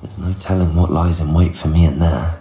There's no telling what lies in wait for me in there.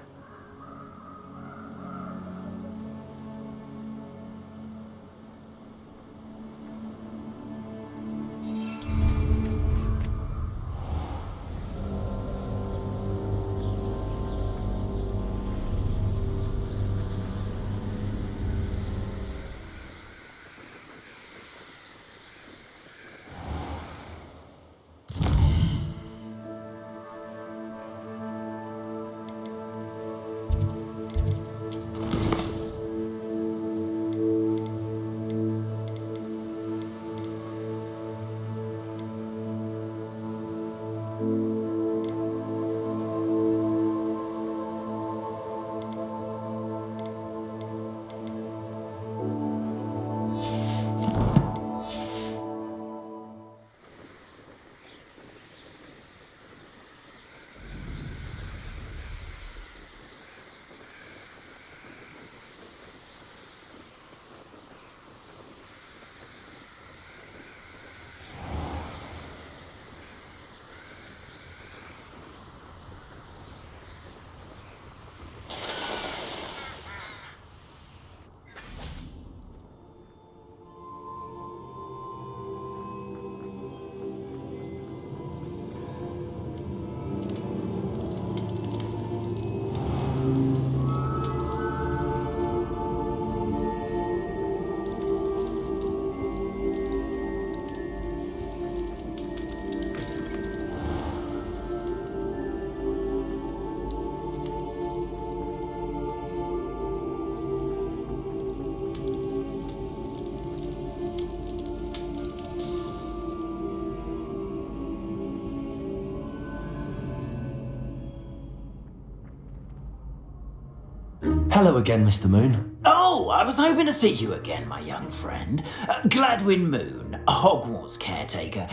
Hello again, Mr. Moon. Oh, I was hoping to see you again, my young friend. Gladwin Moon, Hogwarts caretaker,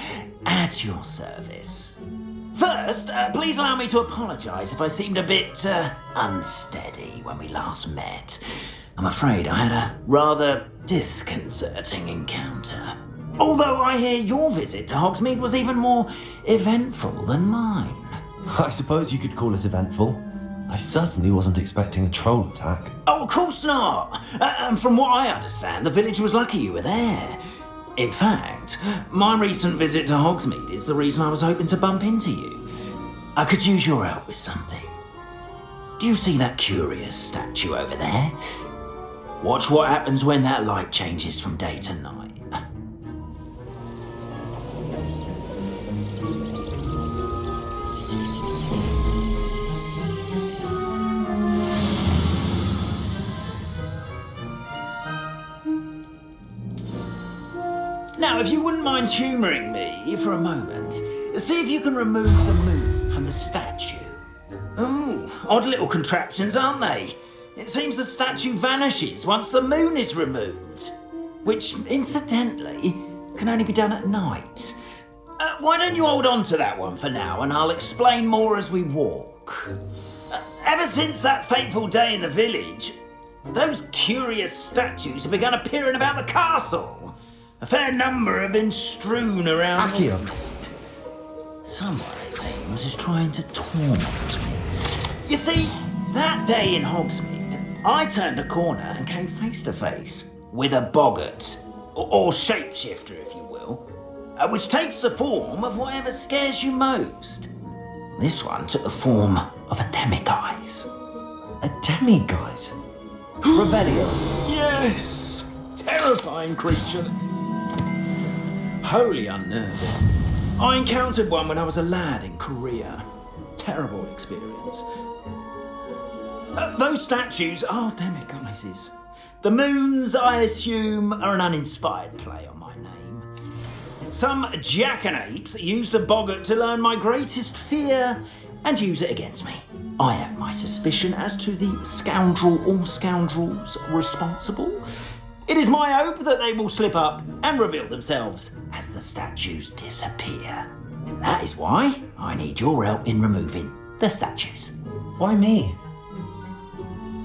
at your service. First, please allow me to apologise if I seemed a bit unsteady when we last met. I'm afraid I had a rather disconcerting encounter. Although I hear your visit to Hogsmeade was even more eventful than mine. I suppose you could call it eventful. I certainly wasn't expecting a troll attack. Oh, of course not. And from what I understand, the village was lucky you were there. In fact, my recent visit to Hogsmeade is the reason I was hoping to bump into you. I could use your help with something. Do you see that curious statue over there? Watch what happens when that light changes from day to night. Now, if you wouldn't mind humouring me for a moment, see if you can remove the moon from the statue. Oh, odd little contraptions, aren't they? It seems the statue vanishes once the moon is removed, which, incidentally, can only be done at night. Why don't you hold on to that one for now, and I'll explain more as we walk. Ever since that fateful day in the village, those curious statues have begun appearing about the castle. A fair number have been strewn around. Accio. Someone, it seems, is trying to torment me. You see, that day in Hogsmeade, I turned a corner and came face to face with a boggart, or shapeshifter, if you will, which takes the form of whatever scares you most. This one took the form of a demiguise. A demiguise? Revelio. Yes! Terrifying creature. Wholly unnerving. I encountered one when I was a lad in Korea. Terrible experience. Those statues are demiguises. The moons, I assume, are an uninspired play on my name. Some jackanapes used a boggart to learn my greatest fear and use it against me. I have my suspicion as to the scoundrel or scoundrels responsible. It is my hope that they will slip up and reveal themselves as the statues disappear. That is why I need your help in removing the statues. Why me?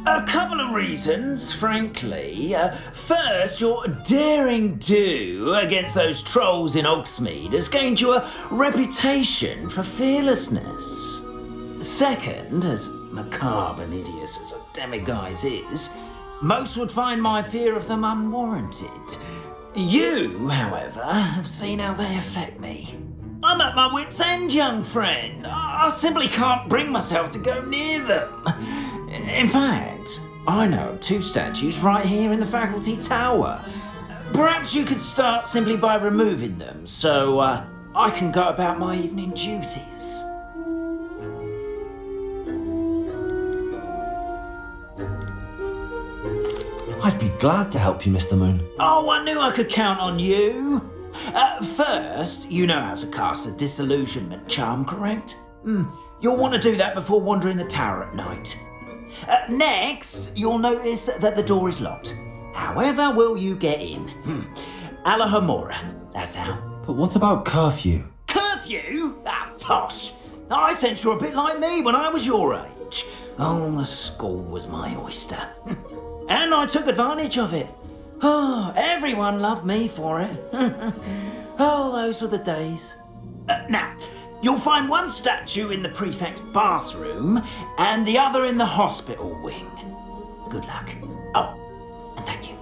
A couple of reasons, frankly. First, your daring do against those trolls in Hogsmeade has gained you a reputation for fearlessness. Second, as macabre and hideous as a demiguise is, most would find my fear of them unwarranted. You, however, have seen how they affect me. I'm at my wit's end, young friend. I simply can't bring myself to go near them. In fact, I know of 2 statues right here in the faculty tower. Perhaps you could start simply by removing them, so I can go about my evening duties. I'd be glad to help you, Mr. Moon. Oh, I knew I could count on you. First, you know how to cast a disillusionment charm, correct? You'll want to do that before wandering the tower at night. Next, you'll notice that the door is locked. However will you get in? Alahomora, that's how. But what about curfew? Curfew? Ah, tosh. I sense you're a bit like me when I was your age. Oh, the school was my oyster. And I took advantage of it. Oh, everyone loved me for it. Oh, those were the days. Now, you'll find one statue in the prefect's bathroom and the other in the hospital wing. Good luck. Oh, and thank you.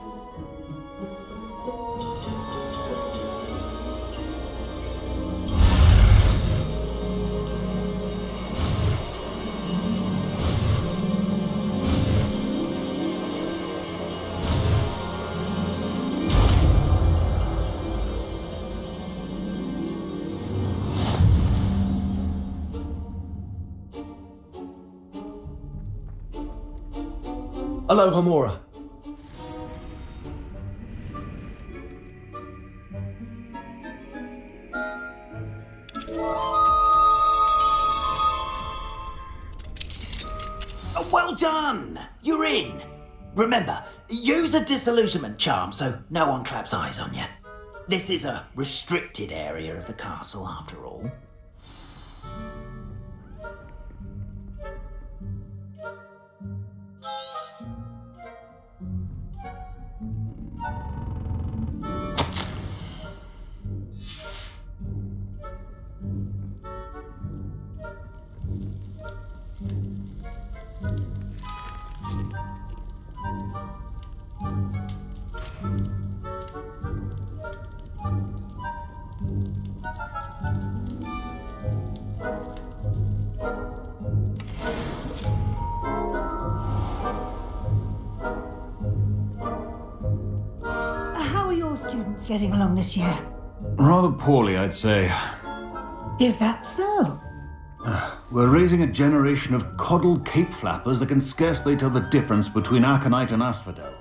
Alohomora. Well done! You're in. Remember, use a disillusionment charm so no one claps eyes on you. This is a restricted area of the castle, after all. How are your students getting along this year? Rather poorly, I'd say. Is that so? We're raising a generation of coddled cape flappers that can scarcely tell the difference between aconite and asphodel.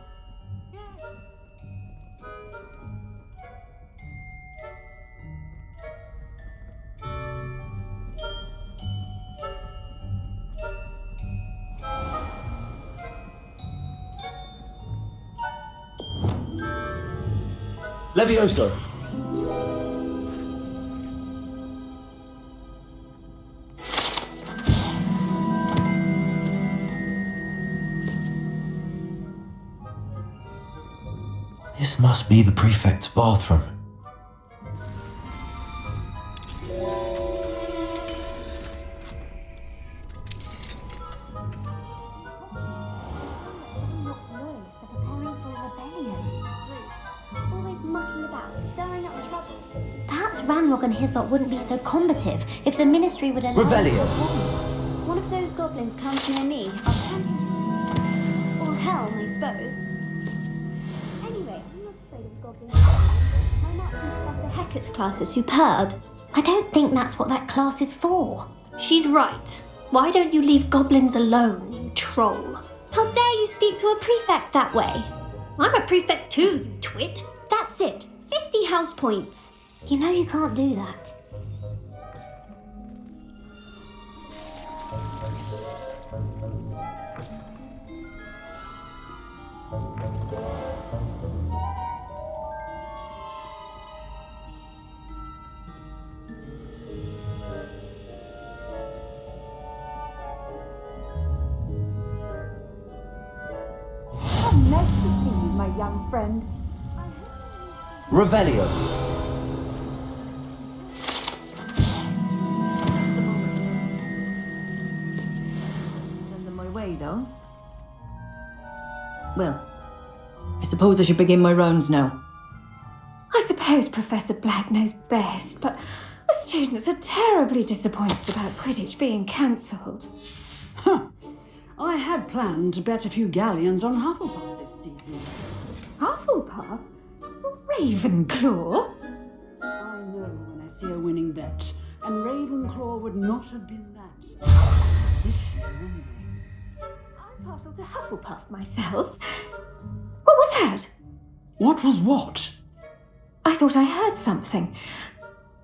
Levioso. This must be the prefect's bathroom. Perhaps Ranrock and his lot wouldn't be so combative if the Ministry would allow... Revelio. One of those goblins comes near me. Or Helm, I suppose. Anyway, I'm not afraid of goblins. My Marching Professor Hecat's class is superb. I don't think that's what that class is for. She's right. Why don't you leave goblins alone, you troll? How dare you speak to a prefect that way? I'm a prefect too, you twit. That's it. 50 house points. You know you can't do that. Nice to see you, my young friend. Revelio. though. Well, I suppose I should begin my rounds now. I suppose Professor Black knows best, but the students are terribly disappointed about Quidditch being cancelled. I had planned to bet a few galleons on Hufflepuff this season. Hufflepuff? Ravenclaw? I know when I see a winning bet, and Ravenclaw would not have been that. This year, anyway. I'm partial to Hufflepuff myself. What was that? What was what? I thought I heard something.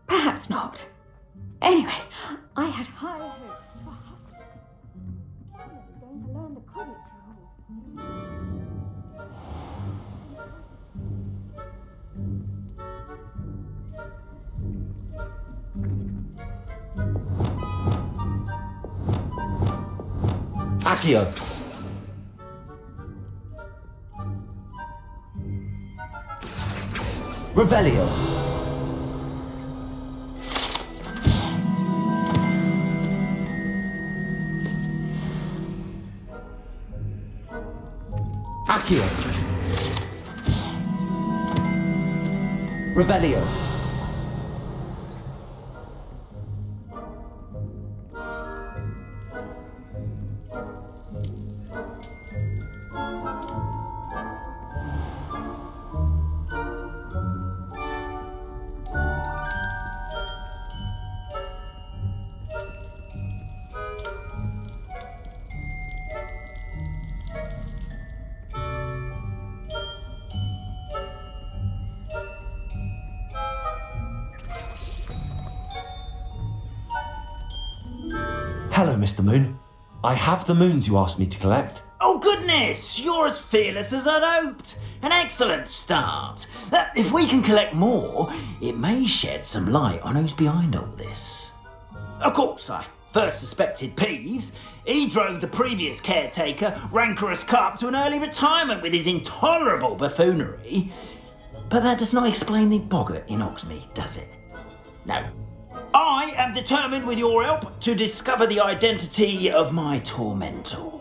Perhaps not. Anyway, I had high hopes for Hufflepuff. Finally going to learn the Quidditch rules. Accio. Revelio. Accio. Revelio. Hello, Mr. Moon. I have the moons you asked me to collect. Oh goodness, you're as fearless as I'd hoped. An excellent start. If we can collect more, it may shed some light on who's behind all this. Of course, I first suspected Peeves. He drove the previous caretaker, Rancorous Carp, to an early retirement with his intolerable buffoonery. But that does not explain the boggart in Hogsmeade, does it? No. I am determined, with your help, to discover the identity of my tormentor.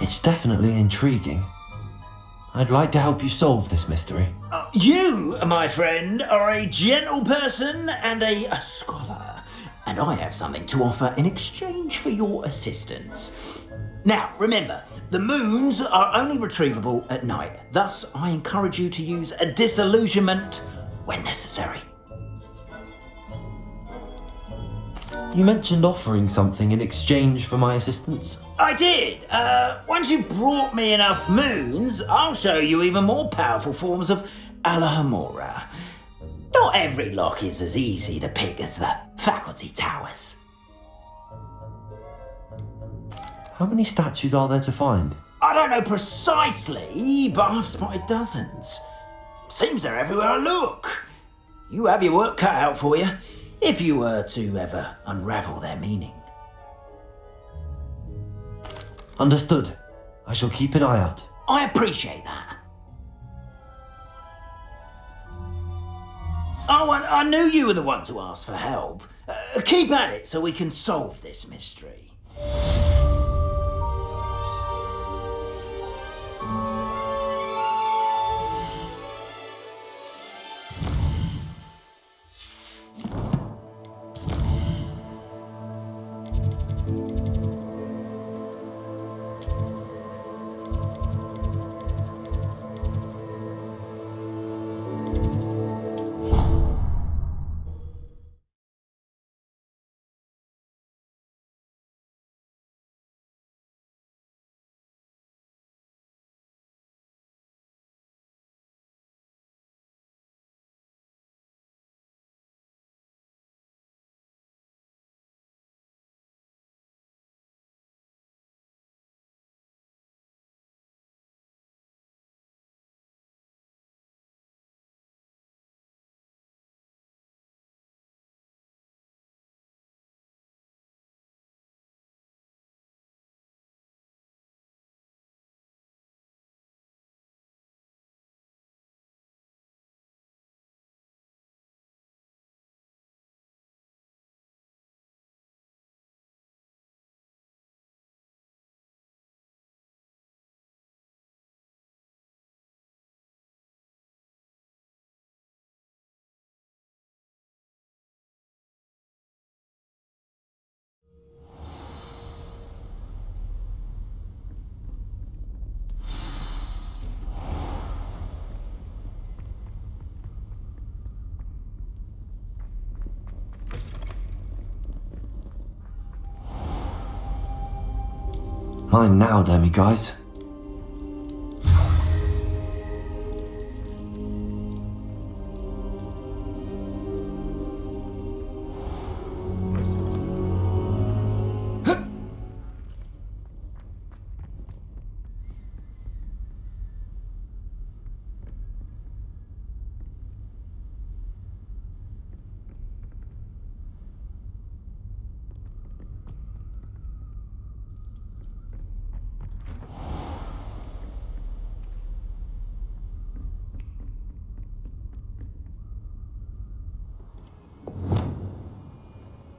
It's definitely intriguing. I'd like to help you solve this mystery. You, my friend, are a gentle person and a scholar, and I have something to offer in exchange for your assistance. Now, remember, the moons are only retrievable at night, thus I encourage you to use a disillusionment when necessary. You mentioned offering something in exchange for my assistance. I did. Once you've brought me enough moons, I'll show you even more powerful forms of Alohomora. Not every lock is as easy to pick as the faculty towers. How many statues are there to find? I don't know precisely, but I've spotted dozens. Seems they're everywhere I look. You have your work cut out for you, if you were to ever unravel their meaning. Understood. I shall keep an eye out. I appreciate that. Oh, and I knew you were the one to ask for help. Keep at it so we can solve this mystery. Mine now, guys.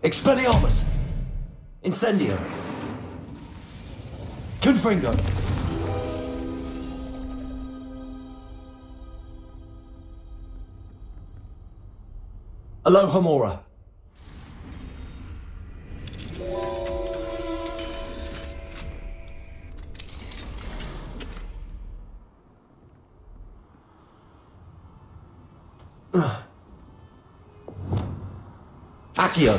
Expelliarmus! Incendio! Confringo! Alohomora! Accio!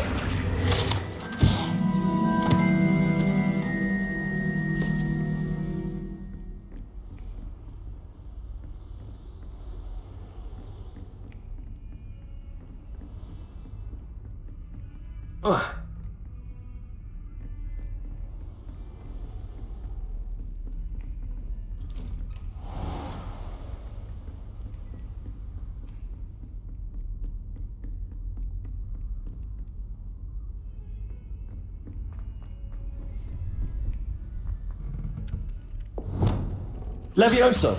Levioso!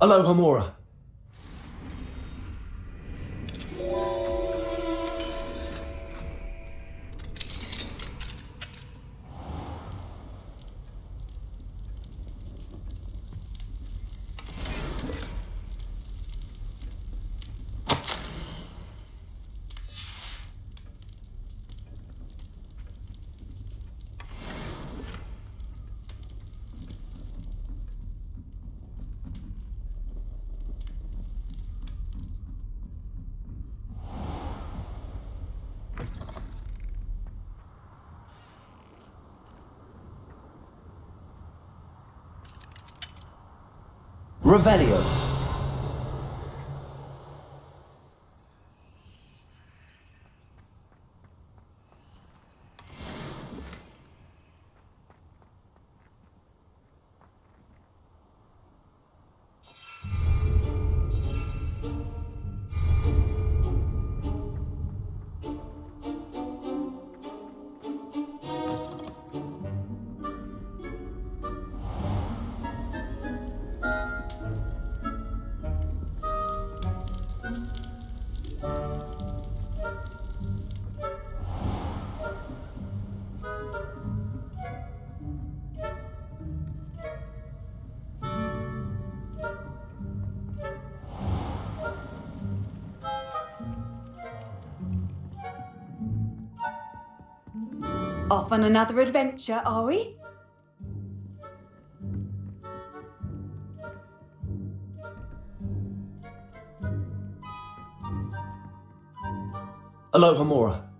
Aloha Mora. Revelio. Off on another adventure, are we? Aloha Mora.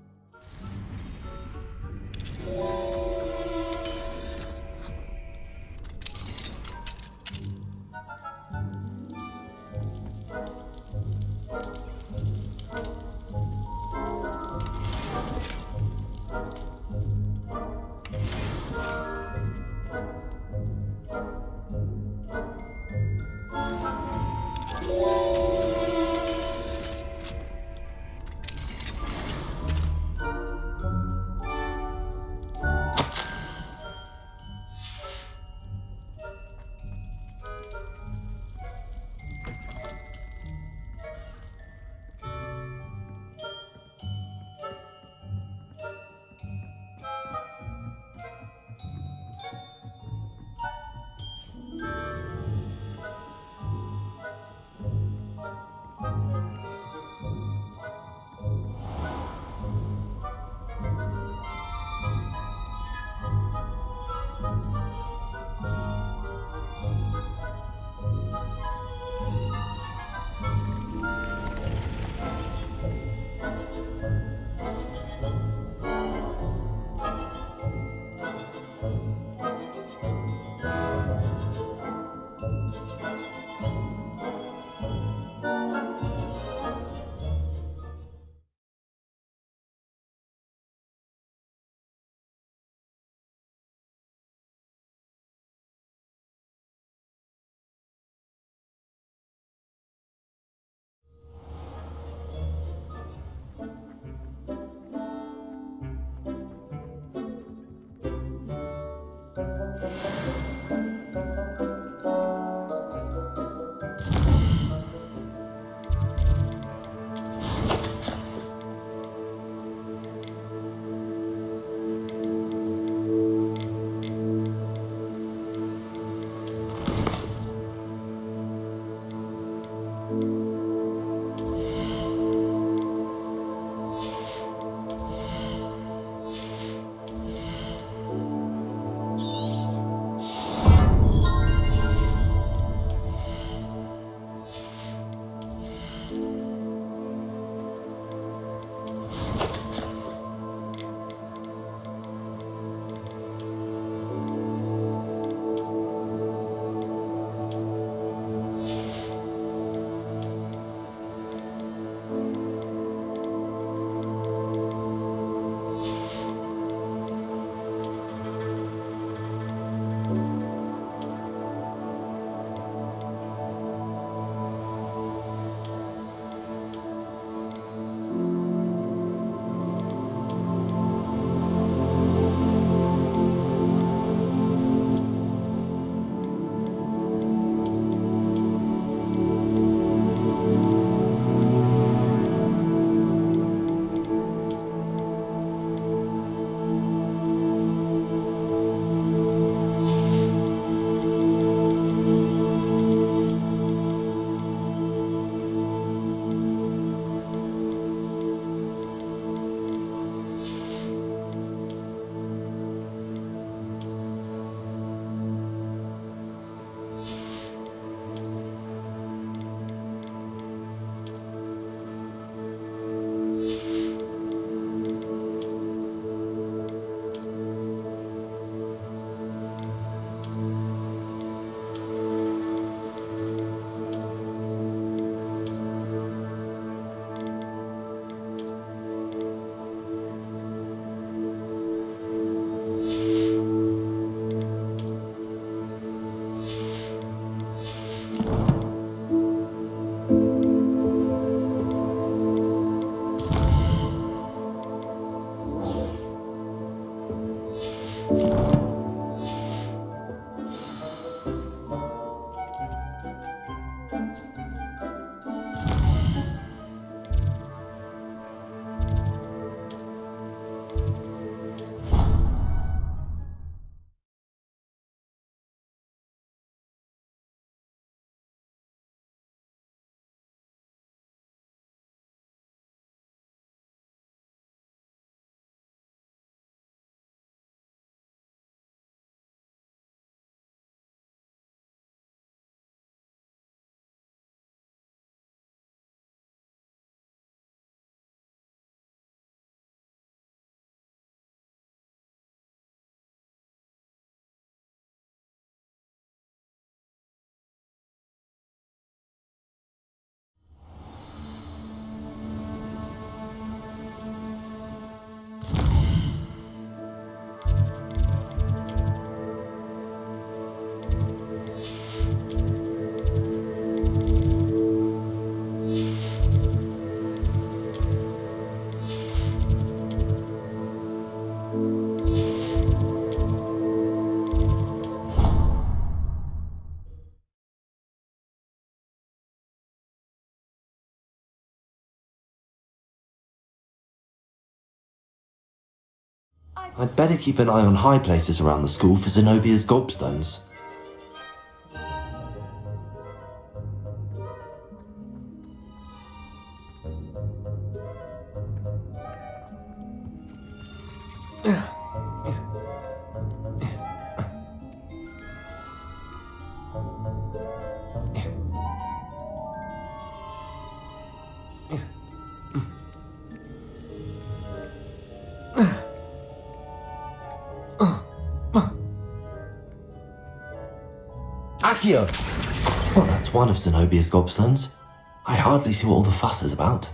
I'd better keep an eye on high places around the school for Zenobia's gobstones. Accio! Well, that's one of Zenobia's gobstones. I hardly see what all the fuss is about.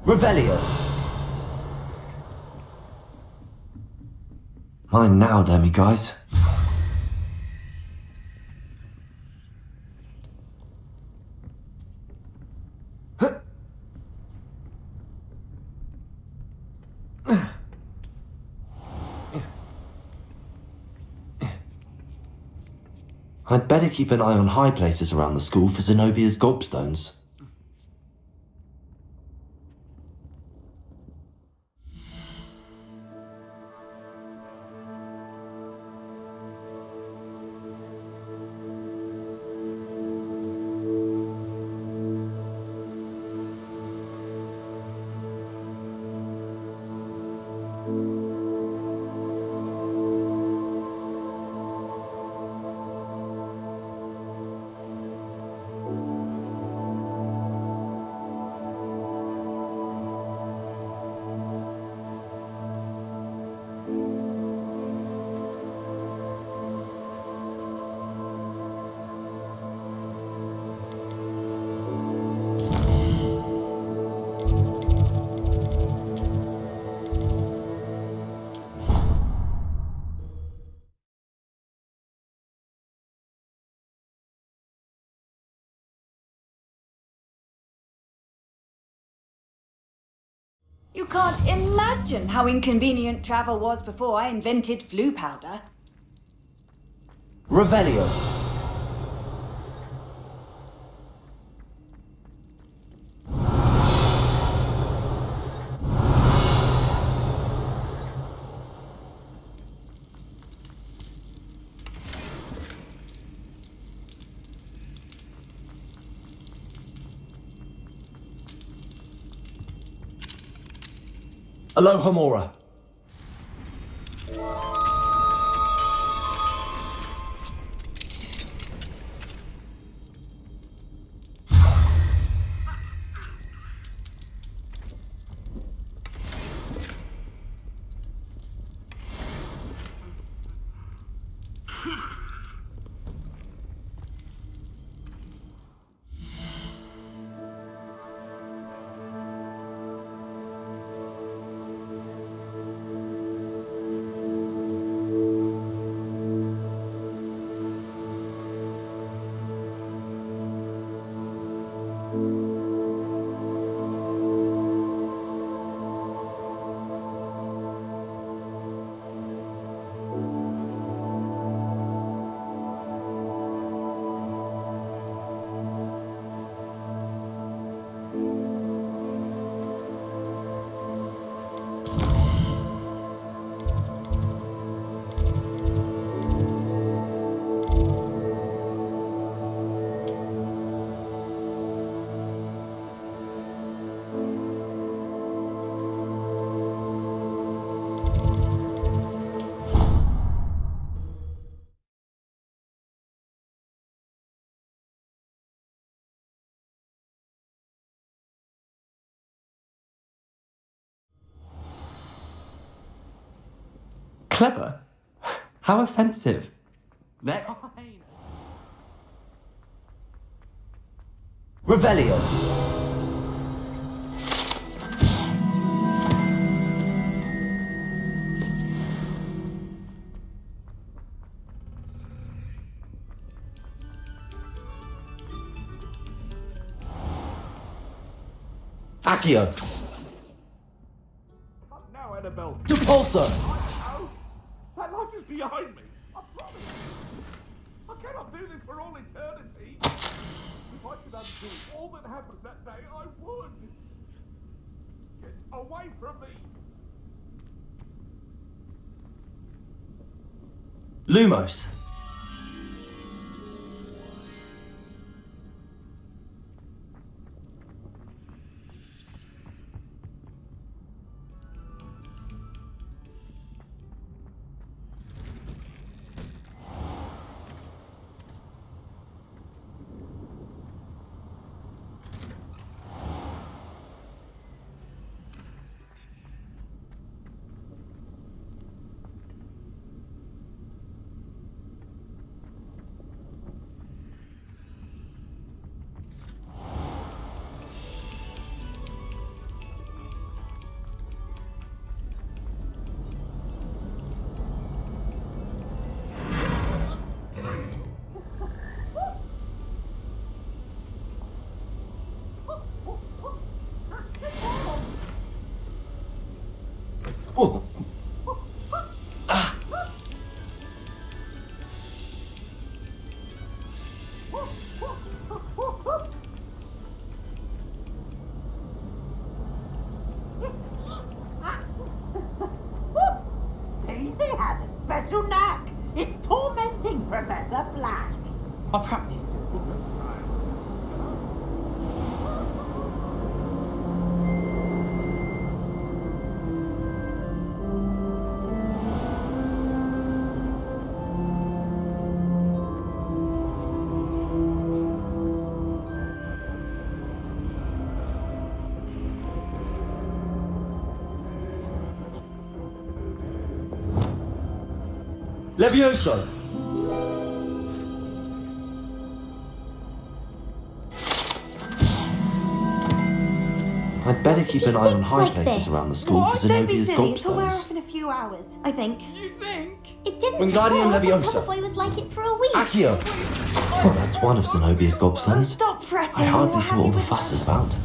Revelio! Mine now, Demi guys. I'd better keep an eye on high places around the school for Zenobia's gobstones. You can't imagine how inconvenient travel was before I invented flu powder. Revelio! Alohomora! Clever? How offensive. Next. Revelio. Accio. Now, Annabelle. Depulso. That life is behind me. I promise. I cannot do this for all eternity. If I could undo all that happened that day, I would. Get away from me. Lumos. Oh. Ah. Daisy has a special knack. It's tormenting Professor Black. I practiced it. Levioso. I'd better keep an eye on high like places this. around the school What? for Don't be Zenobia's silly. It'll wear gobstones. off in a few hours, I think. You think? It didn't. Wingardium help. Leviosa. The boy was like it for a week. Accio. Well, that's one of Zenobia's gobstones. Stop fretting. I hardly We're saw all the happy with fuss is about.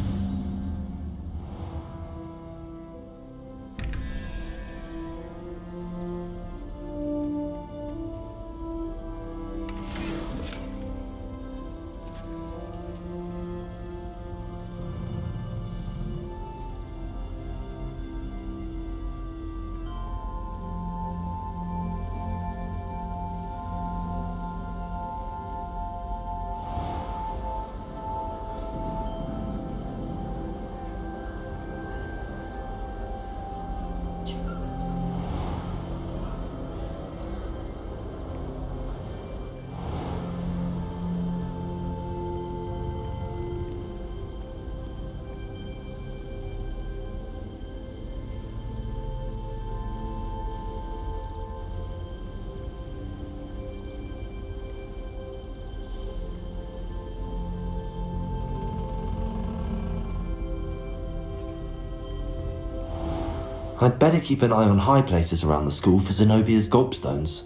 I'd better keep an eye on high places around the school for Zenobia's gobstones.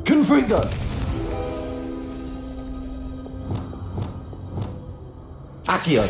Confringo. Accio.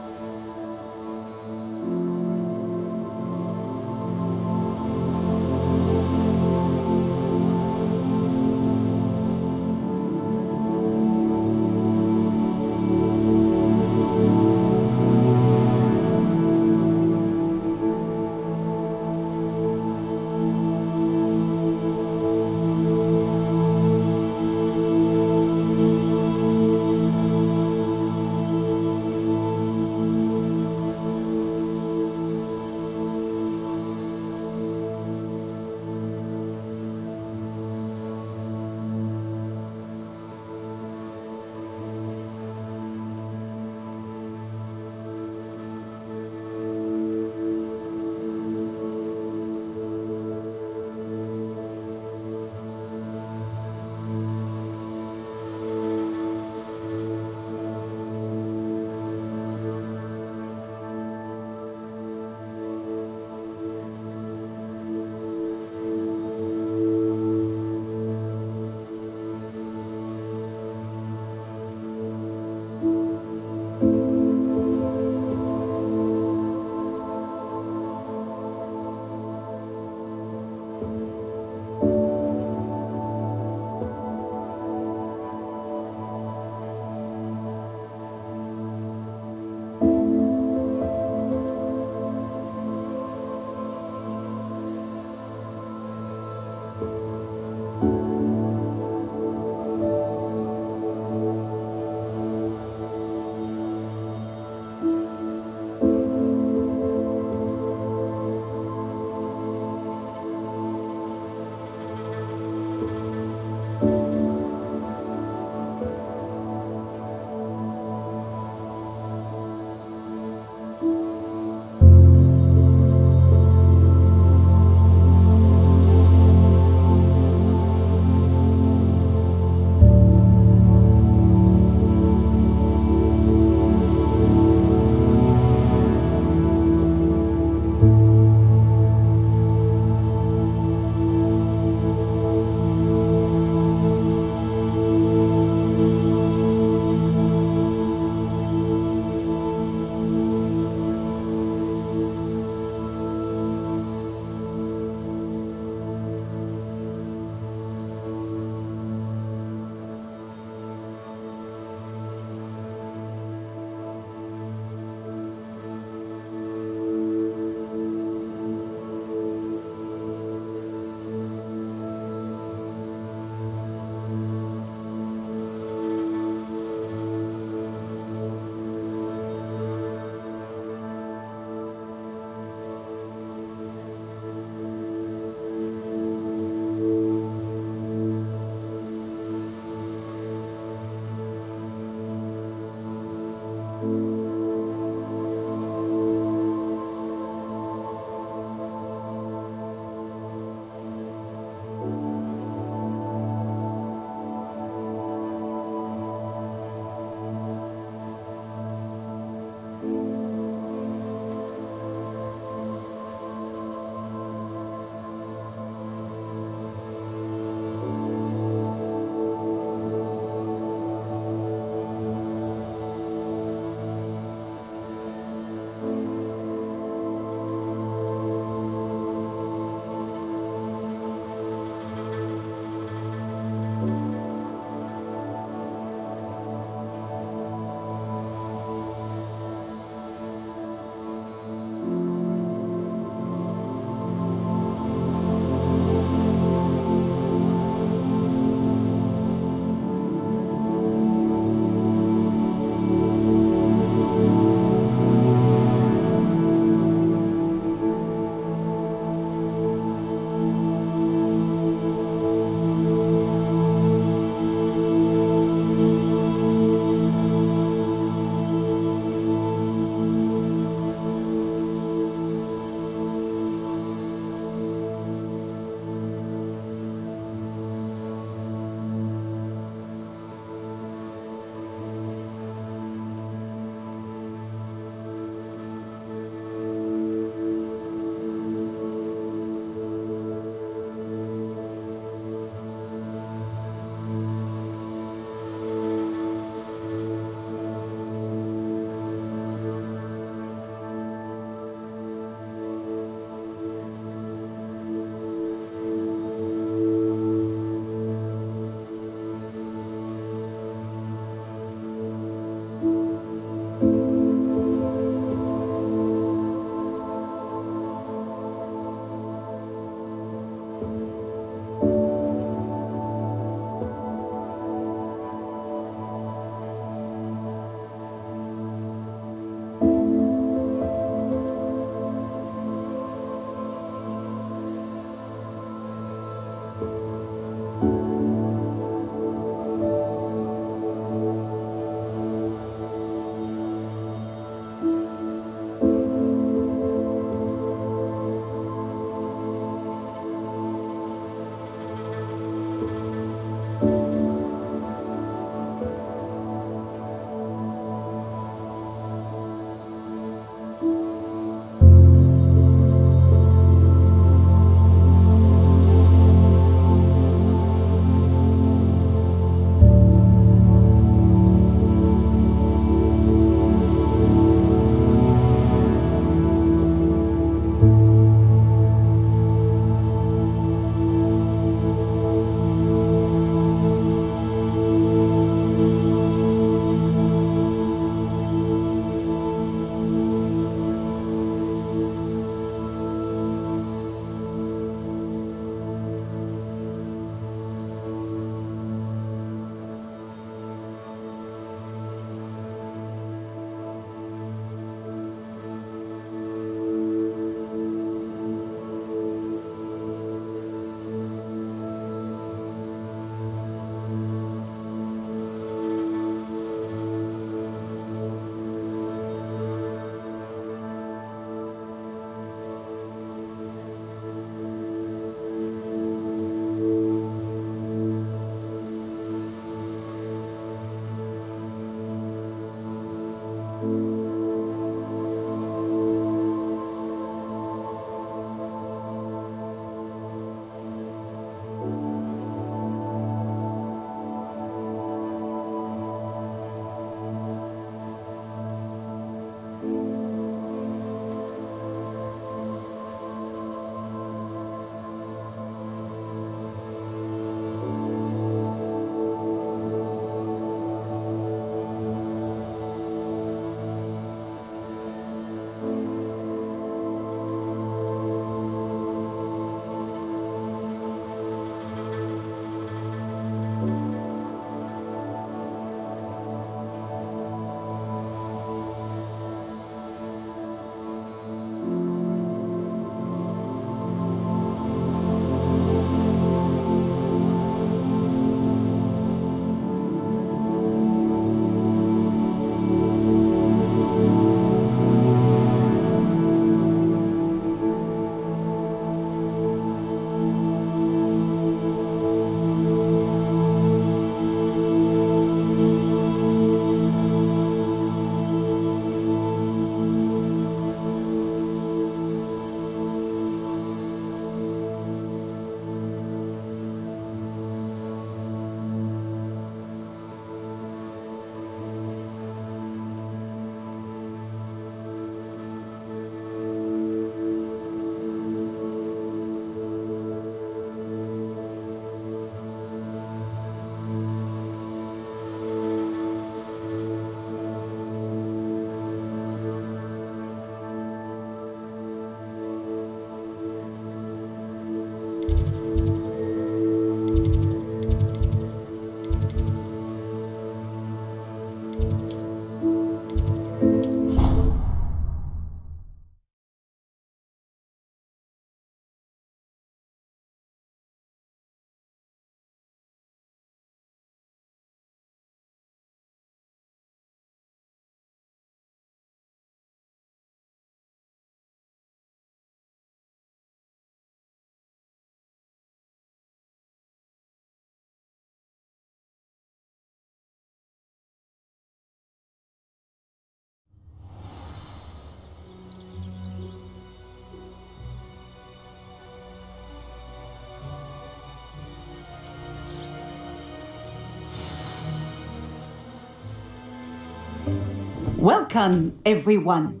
Welcome, everyone.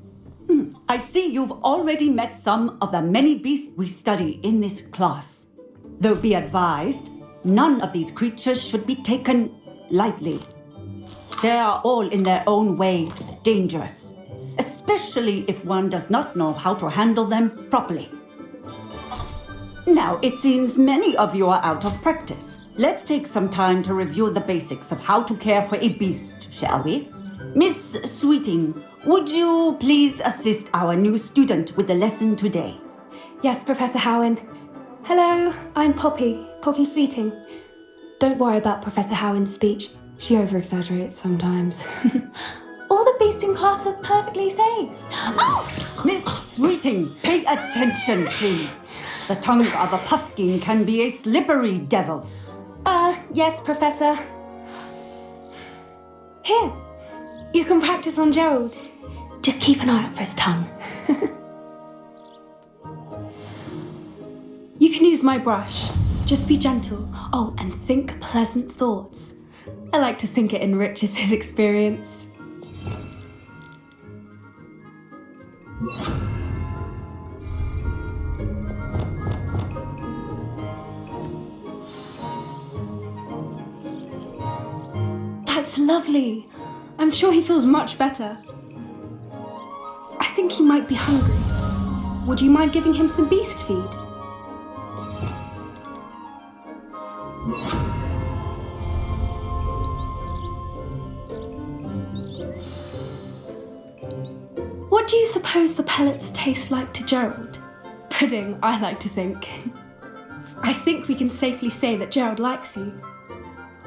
I see you've already met some of the many beasts we study in this class. Though be advised, none of these creatures should be taken lightly. They are all in their own way dangerous, especially if one does not know how to handle them properly. Now, it seems many of you are out of practice. Let's take some time to review the basics of how to care for a beast, shall we? Miss Sweeting, would you please assist our new student with the lesson today? Yes, Professor Howen. Hello, I'm Poppy Sweeting. Don't worry about Professor Howen's speech. She over-exaggerates sometimes. All the beasts in class are perfectly safe. Oh! Miss Sweeting, pay attention, please. The tongue of a puffskein can be a slippery devil. Yes, Professor. Here, you can practice on Gerald. Just keep an eye out for his tongue. You can use my brush. Just be gentle. Oh, and think pleasant thoughts. I like to think it enriches his experience. That's lovely. I'm sure he feels much better. I think he might be hungry. Would you mind giving him some beast feed? What do you suppose the pellets taste like to Gerald? Pudding, I like to think. I think we can safely say that Gerald likes you.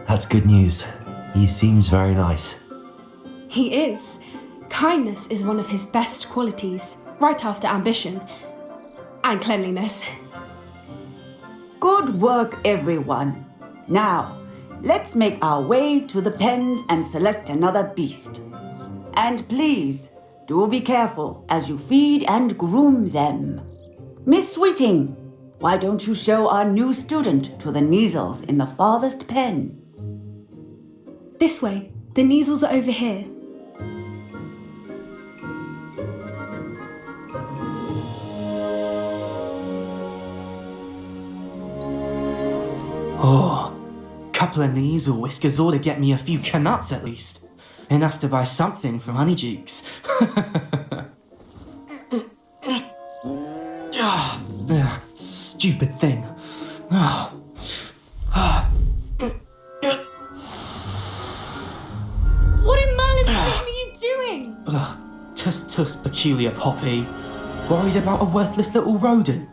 That's good news. He seems very nice. He is. Kindness is one of his best qualities, right after ambition. And cleanliness. Good work, everyone. Now, let's make our way to the pens and select another beast. And please, do be careful as you feed and groom them. Miss Sweeting, why don't you show our new student to the Neasels in the farthest pen? This way. The Neasels are over here. Oh, couple of Neasel whiskers ought to get me a few canuts at least. Enough to buy something from Honeydukes. Stupid thing. What in Merlin's name are you doing? Tuss, peculiar Poppy. Worried about a worthless little rodent.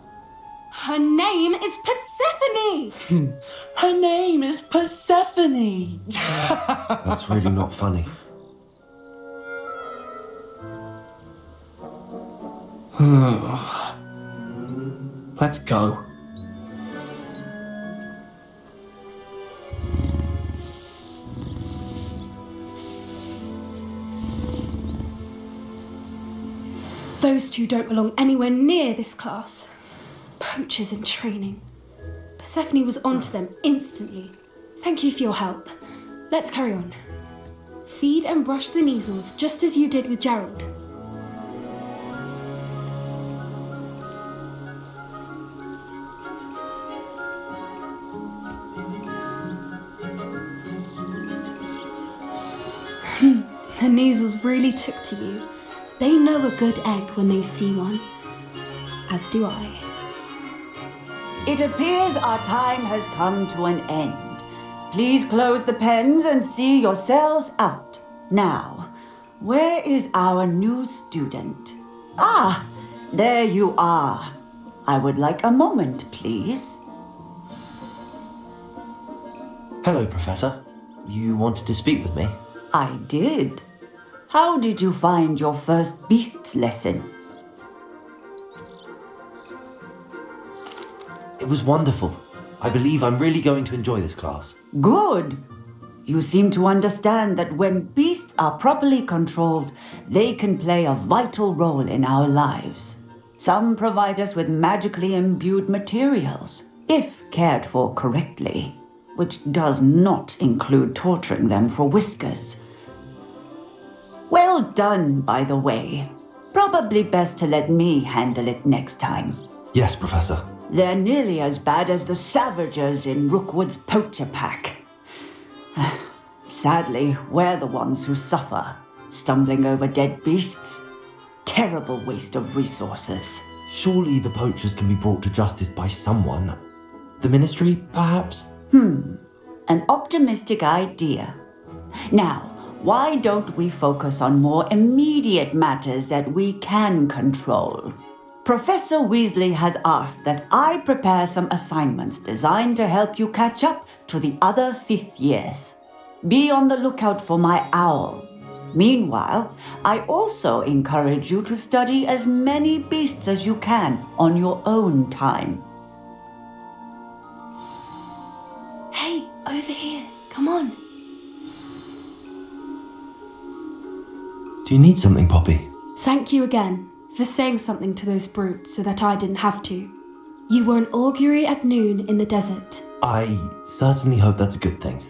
Her name is Persephone! Her name is Persephone! That's really not funny. Let's go. Those two don't belong anywhere near this class. Poachers in training. Persephone was onto them instantly. Thank you for your help. Let's carry on. Feed and brush the Neasels just as you did with Gerald. The Neasels really took to you. They know a good egg when they see one. As do I. It appears our time has come to an end. Please close the pens and see yourselves out. Now, where is our new student? Ah, there you are. I would like a moment, please. Hello, Professor. You wanted to speak with me? I did. How did you find your first beasts lesson? It was wonderful. I believe I'm really going to enjoy this class. Good. You seem to understand that when beasts are properly controlled, they can play a vital role in our lives. Some provide us with magically imbued materials, if cared for correctly, which does not include torturing them for whiskers. Well Well done, by the way. Probably best to let me handle it next time. Yes, Professor. They're nearly as bad as the Savagers in Rookwood's poacher pack. Sadly, we're the ones who suffer, stumbling over dead beasts. Terrible waste of resources. Surely the poachers can be brought to justice by someone. The Ministry, perhaps? An optimistic idea. Now, why don't we focus on more immediate matters that we can control? Professor Weasley has asked that I prepare some assignments designed to help you catch up to the other 5th years. Be on the lookout for my owl. Meanwhile, I also encourage you to study as many beasts as you can on your own time. Hey, over here. Come on. Do you need something, Poppy? Thank you again for saying something to those brutes so that I didn't have to. You were an augury at noon in the desert. I certainly hope that's a good thing.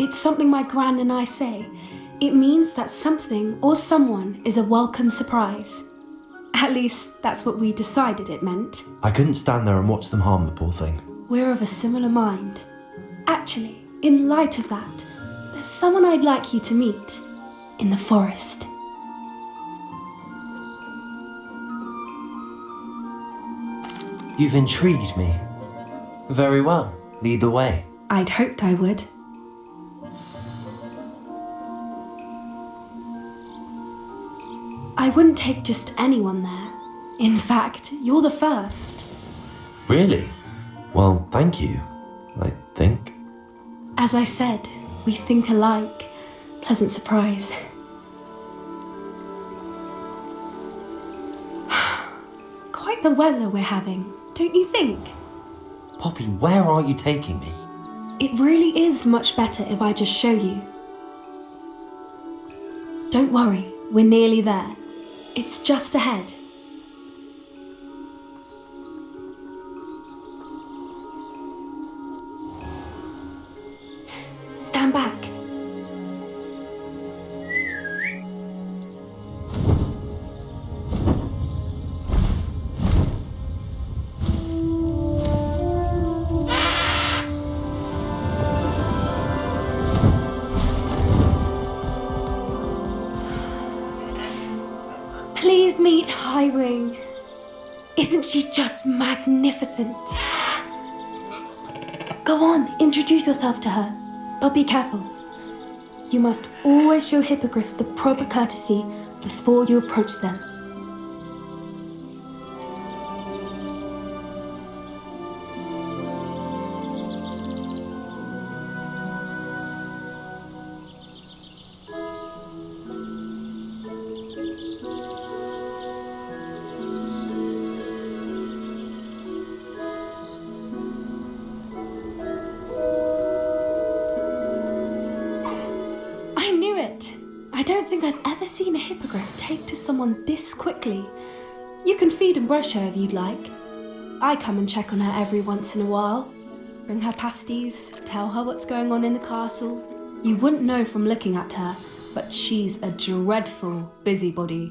It's something my gran and I say. It means that something or someone is a welcome surprise. At least, that's what we decided it meant. I couldn't stand there and watch them harm the poor thing. We're of a similar mind. Actually, in light of that, there's someone I'd like you to meet in the forest. You've intrigued me. Very well. Lead the way. I'd hoped I would. I wouldn't take just anyone there. In fact, you're the first. Really? Well, thank you, I think. As I said, we think alike. Pleasant surprise. Quite the weather we're having, don't you think? Poppy, where are you taking me? It really is much better if I just show you. Don't worry, we're nearly there. It's just ahead. Stand back. Please meet Highwing. Isn't she just magnificent? Go on, introduce yourself to her. But be careful. You must always show hippogriffs the proper courtesy before you approach them. I don't think I've ever seen a hippogriff take to someone this quickly. You can feed and brush her if you'd like. I come and check on her every once in a while. Bring her pasties, tell her what's going on in the castle. You wouldn't know from looking at her, but she's a dreadful busybody.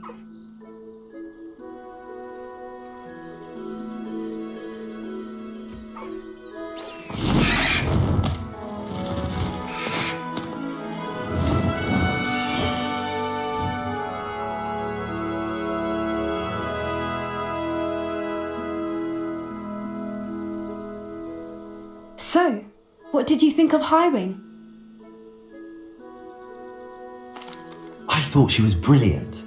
So, what did you think of Highwing? I thought she was brilliant.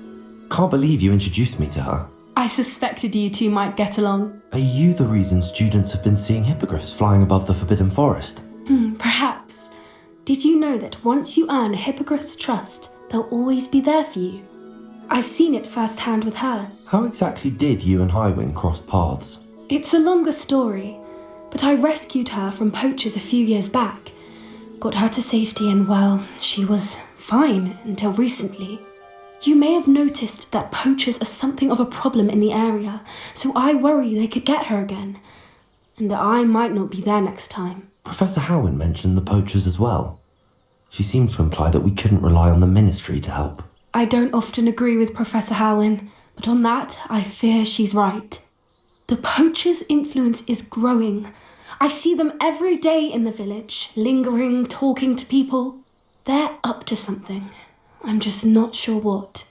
Can't believe you introduced me to her. I suspected you two might get along. Are you the reason students have been seeing hippogriffs flying above the Forbidden Forest? Perhaps. Did you know that once you earn a hippogriff's trust, they'll always be there for you? I've seen it firsthand with her. How exactly did you and Highwing cross paths? It's a longer story, but I rescued her from poachers a few years back. Got her to safety and, well, she was fine until recently. You may have noticed that poachers are something of a problem in the area, so I worry they could get her again. And I might not be there next time. Professor Howin mentioned the poachers as well. She seemed to imply that we couldn't rely on the Ministry to help. I don't often agree with Professor Howlin, but on that, I fear she's right. The poachers' influence is growing. I see them every day in the village, lingering, talking to people. They're up to something. I'm just not sure what.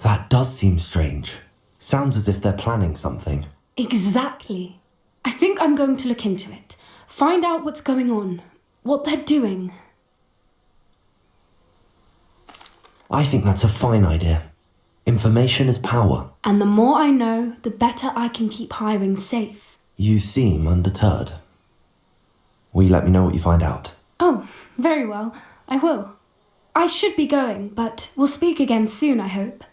That does seem strange. Sounds as if they're planning something. Exactly. I think I'm going to look into it. Find out what's going on, what they're doing. I think that's a fine idea. Information is power. And the more I know, the better I can keep hiring safe. You seem undeterred. Will you let me know what you find out? Oh, very well. I will. I should be going, but we'll speak again soon, I hope.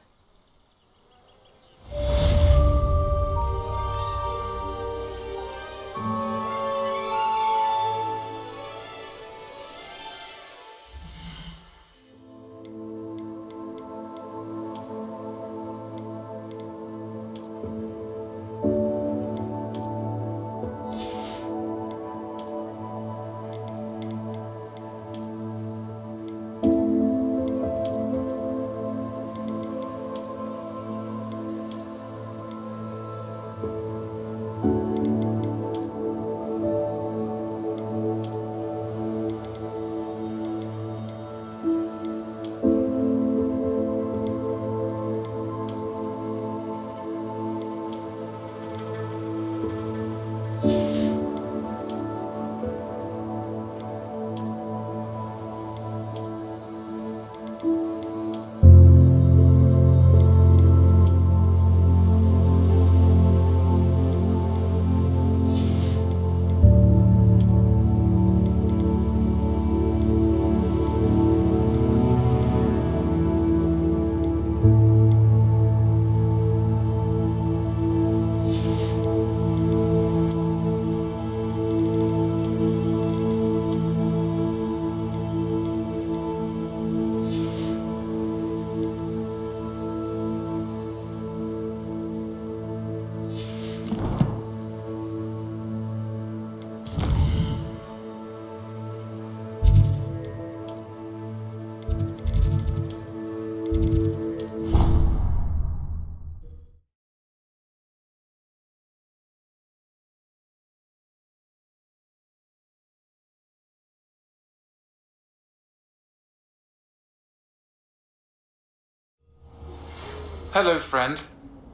Hello, friend.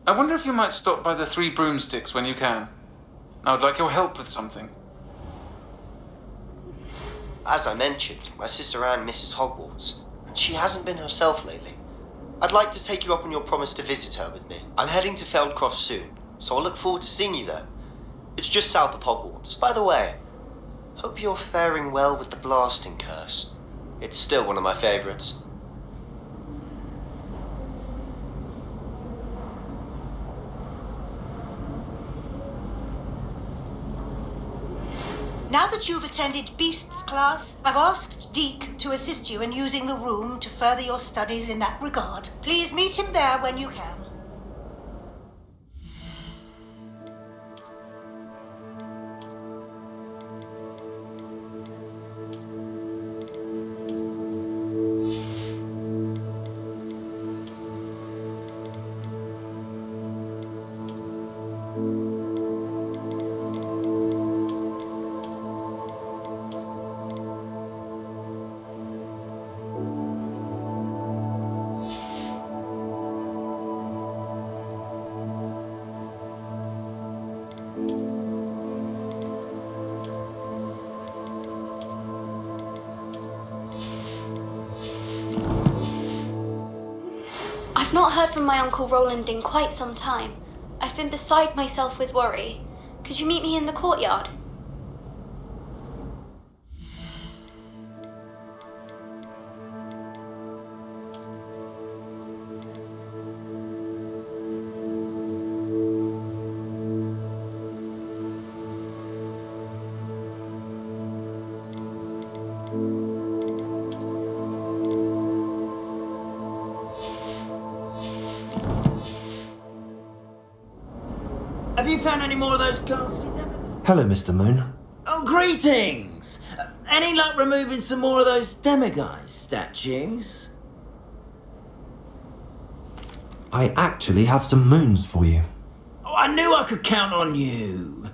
I wonder if you might stop by the Three Broomsticks when you can. I would like your help with something. As I mentioned, my sister Anne misses Hogwarts, and she hasn't been herself lately. I'd like to take you up on your promise to visit her with me. I'm heading to Feldcroft soon, so I'll look forward to seeing you there. It's just south of Hogwarts. By the way, hope you're faring well with the blasting curse. It's still one of my favourites. Now that you've attended Beasts class, I've asked Deke to assist you in using the room to further your studies in that regard. Please meet him there when you can. I've not heard from my Uncle Roland in quite some time. I've been beside myself with worry. Could you meet me in the courtyard? Have you found any more of those ghastly devils? Hello, Mr. Moon. Oh, greetings! Any luck removing some more of those demiguise statues? I actually have some moons for you. Oh, I knew I could count on you.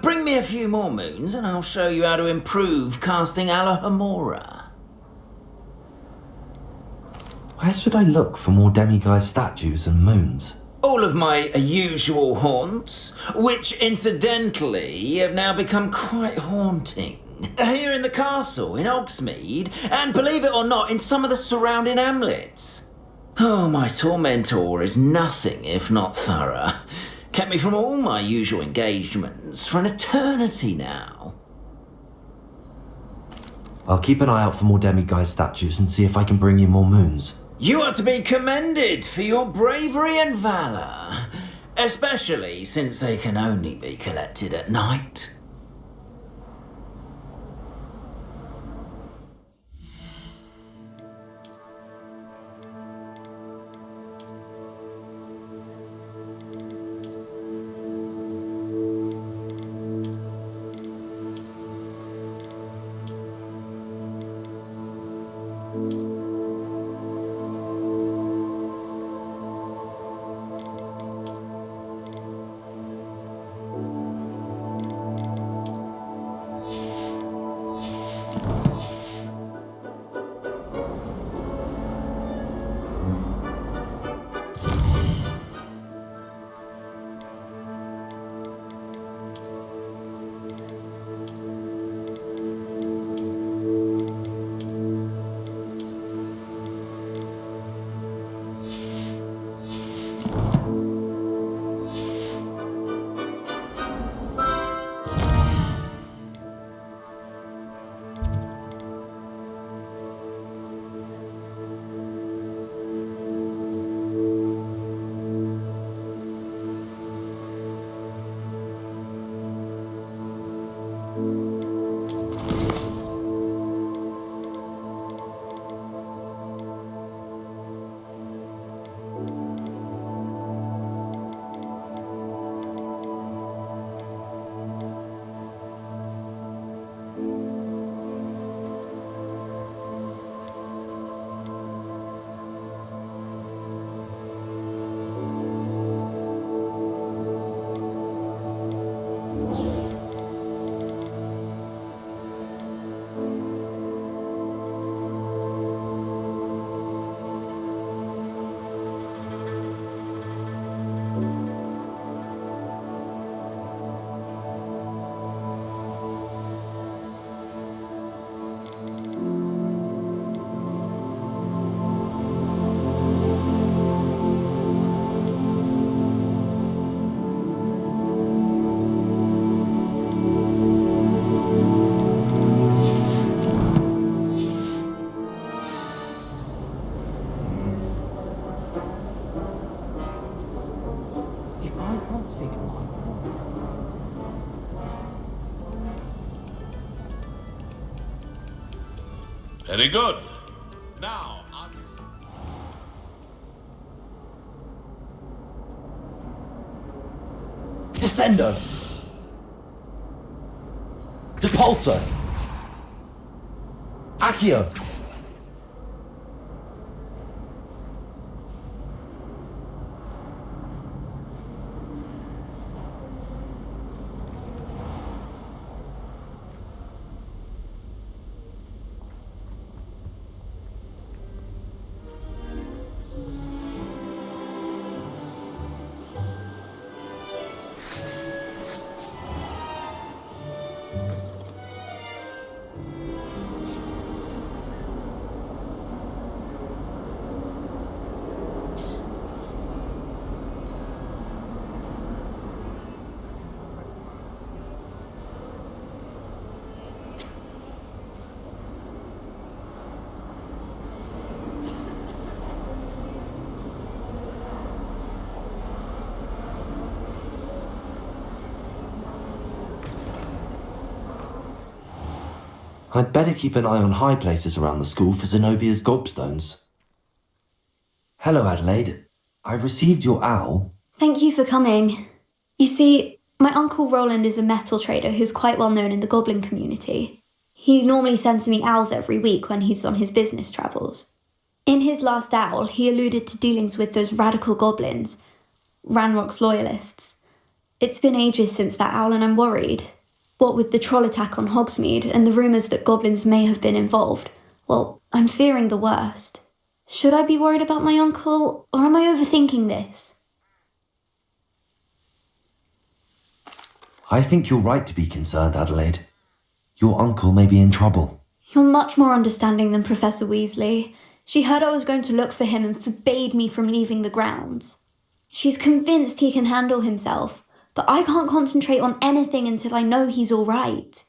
Bring me a few more moons and I'll show you how to improve casting Alohomora. Where should I look for more demiguise statues and moons? All of my usual haunts, which incidentally have now become quite haunting. Here in the castle, in Hogsmeade, and believe it or not, in some of the surrounding hamlets. Oh, my tormentor is nothing if not thorough. Kept me from all my usual engagements for an eternity now. I'll keep an eye out for more demiguise statues and see if I can bring you more moons. You are to be commended for your bravery and valour, especially since they can only be collected at night. Very good. Now, Descendo. Depulso. Accio. I'd better keep an eye on high places around the school for Zenobia's gobstones. Hello, Adelaide. I received your owl. Thank you for coming. You see, My Uncle Roland is a metal trader who's quite well known in the goblin community. He normally sends me owls every week when he's on his business travels. In his last owl, he alluded to dealings with those radical goblins, Ranrock's loyalists. It's been ages since that owl and I'm worried. What with the troll attack on Hogsmeade and the rumours that goblins may have been involved, well, I'm fearing the worst. Should I be worried about my uncle, or am I overthinking this? I think you're right to be concerned, Adelaide. Your uncle may be in trouble. You're much more understanding than Professor Weasley. She heard I was going to look for him and forbade me from leaving the grounds. She's convinced he can handle himself, but I can't concentrate on anything until I know he's all right.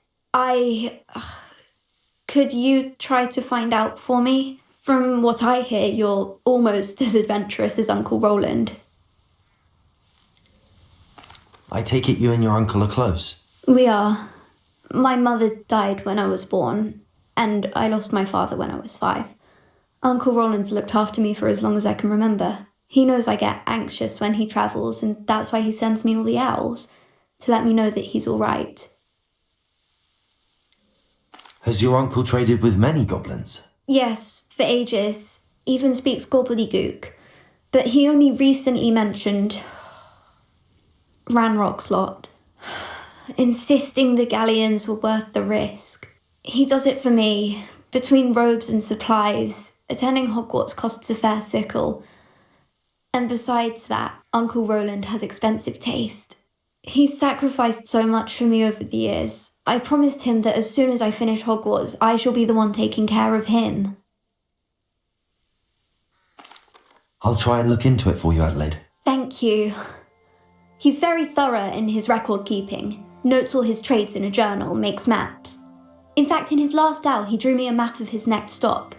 Could you try to find out for me? From what I hear, you're almost as adventurous as Uncle Roland. I take it you and your uncle are close. We are. My mother died when I was born, and I lost my father when I was 5. Uncle Roland's looked after me for as long as I can remember. He knows I get anxious when he travels, and that's why he sends me all the owls, to let me know that he's all right. Has your uncle traded with many goblins? Yes, for ages. Even speaks gobbledygook. But he only recently mentioned Ranrock's lot, insisting the galleons were worth the risk. He does it for me. Between robes and supplies, attending Hogwarts costs a fair sickle. And besides that, Uncle Roland has expensive taste. He's sacrificed so much for me over the years. I promised him that as soon as I finish Hogwarts, I shall be the one taking care of him. I'll try and look into it for you, Adelaide. Thank you. He's very thorough in his record keeping, notes all his trades in a journal, makes maps. In fact, in his last owl, he drew me a map of his next stop.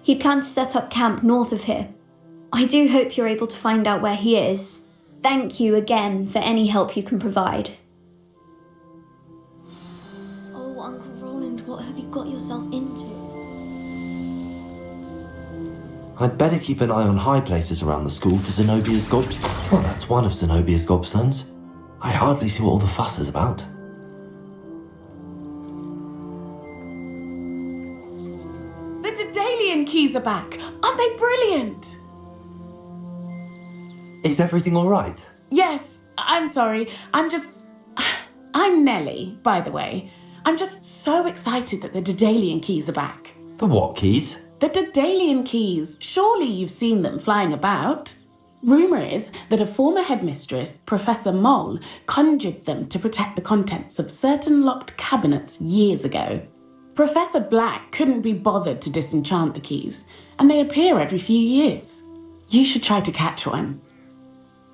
He planned to set up camp north of here. I do hope you're able to find out where he is. Thank you again for any help you can provide. Oh, Uncle Roland, what have you got yourself into? I'd better keep an eye on high places around the school for Zenobia's gobstones. Well, that's one of Zenobia's gobstones. I hardly see what all the fuss is about. The Daedalian keys are back. Aren't they brilliant? Is everything all right? Yes, I'm sorry. I'm Nellie, by the way. I'm just so excited that the Daedalian keys are back. The what keys? The Daedalian keys. Surely you've seen them flying about. Rumour is that a former headmistress, Professor Moll, conjured them to protect the contents of certain locked cabinets years ago. Professor Black couldn't be bothered to disenchant the keys, and they appear every few years. You should try to catch one.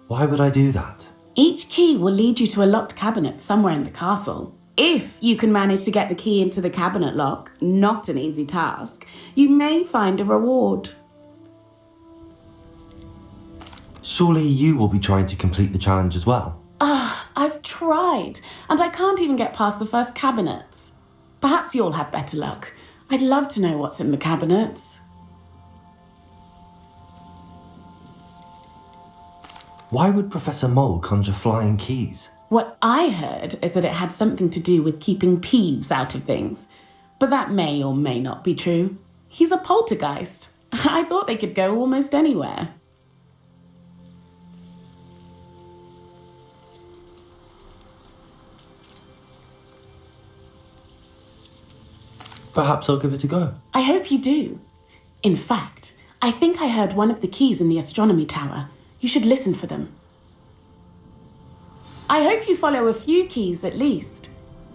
Why would I do that? Each key will lead you to a locked cabinet somewhere in the castle. If you can manage to get the key into the cabinet lock, not an easy task, you may find a reward. Surely you will be trying to complete the challenge as well. I've tried, and I can't even get past the first cabinets. Perhaps you'll have better luck. I'd love to know what's in the cabinets. Why would Professor Mole conjure flying keys? What I heard is that it had something to do with keeping Peeves out of things. But that may or may not be true. He's a poltergeist. I thought they could go almost anywhere. Perhaps I'll give it a go. I hope you do. In fact, I think I heard one of the keys in the astronomy tower. You should listen for them. I hope you follow a few keys at least.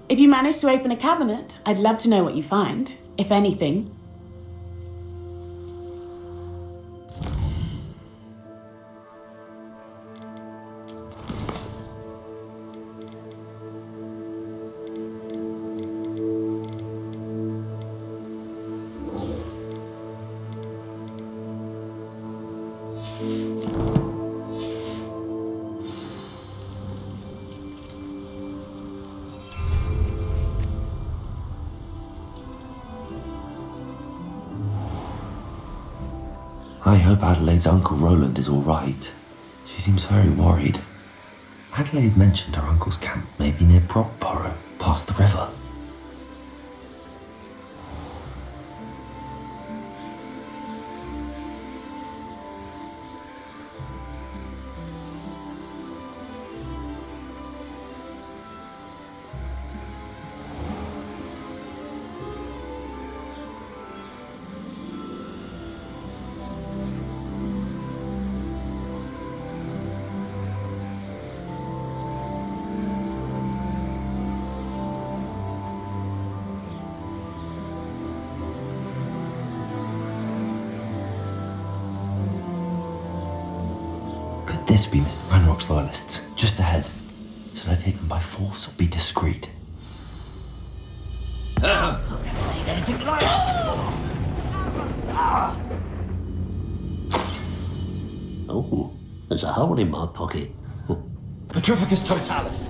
If you manage to open a cabinet, I'd love to know what you find, if anything. I hope Adelaide's Uncle Roland is all right. She seems very worried. Adelaide mentioned her uncle's camp may be near Brockborough, past the river. This be Mr. Ranrock's loyalists, just ahead. Should I take them by force or be discreet? I've never seen anything like that. Oh, there's a hole in my pocket. Petrificus totalis.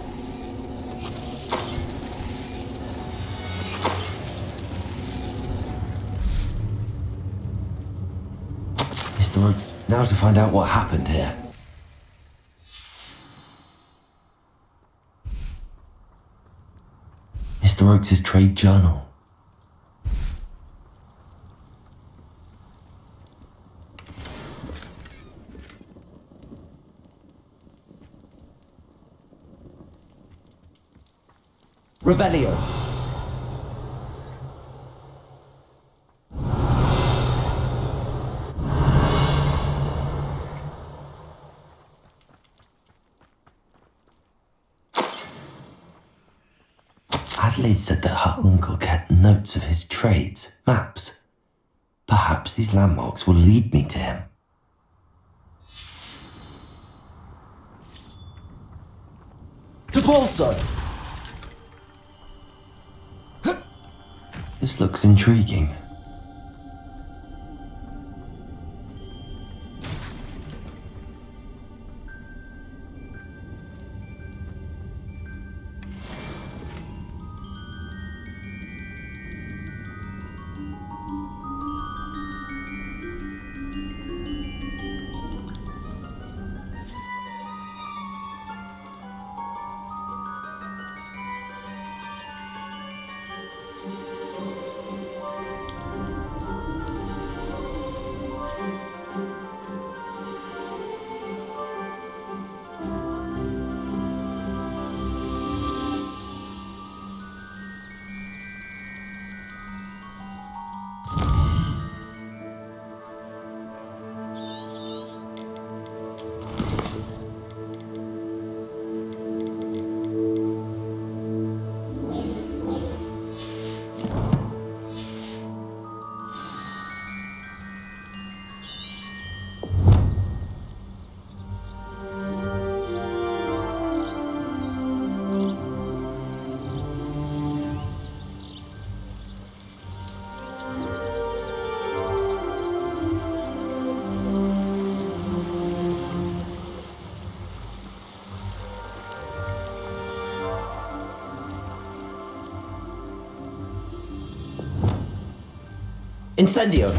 Mr. Oakes, now to find out what happened here. Mr. Oakes' trade journal. Revelio. Adelaide said that her uncle kept notes of his trades, maps. Perhaps these landmarks will lead me to him. To Bolso! This looks intriguing. Incendio.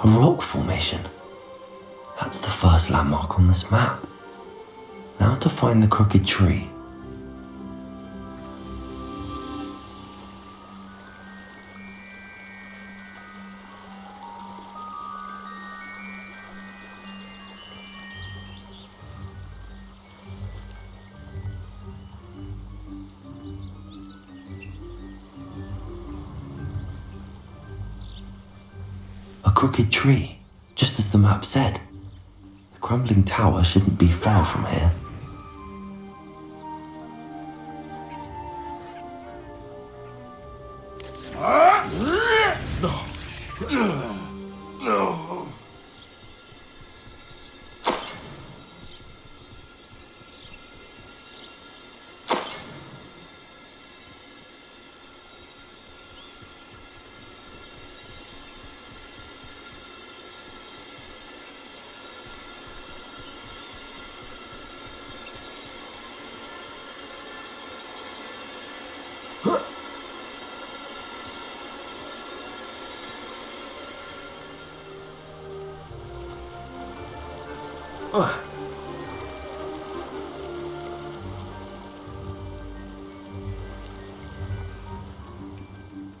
A rock formation. That's the first landmark on this map. Now to find the crooked tree. A crooked tree, just as the map said. The crumbling tower shouldn't be far from here.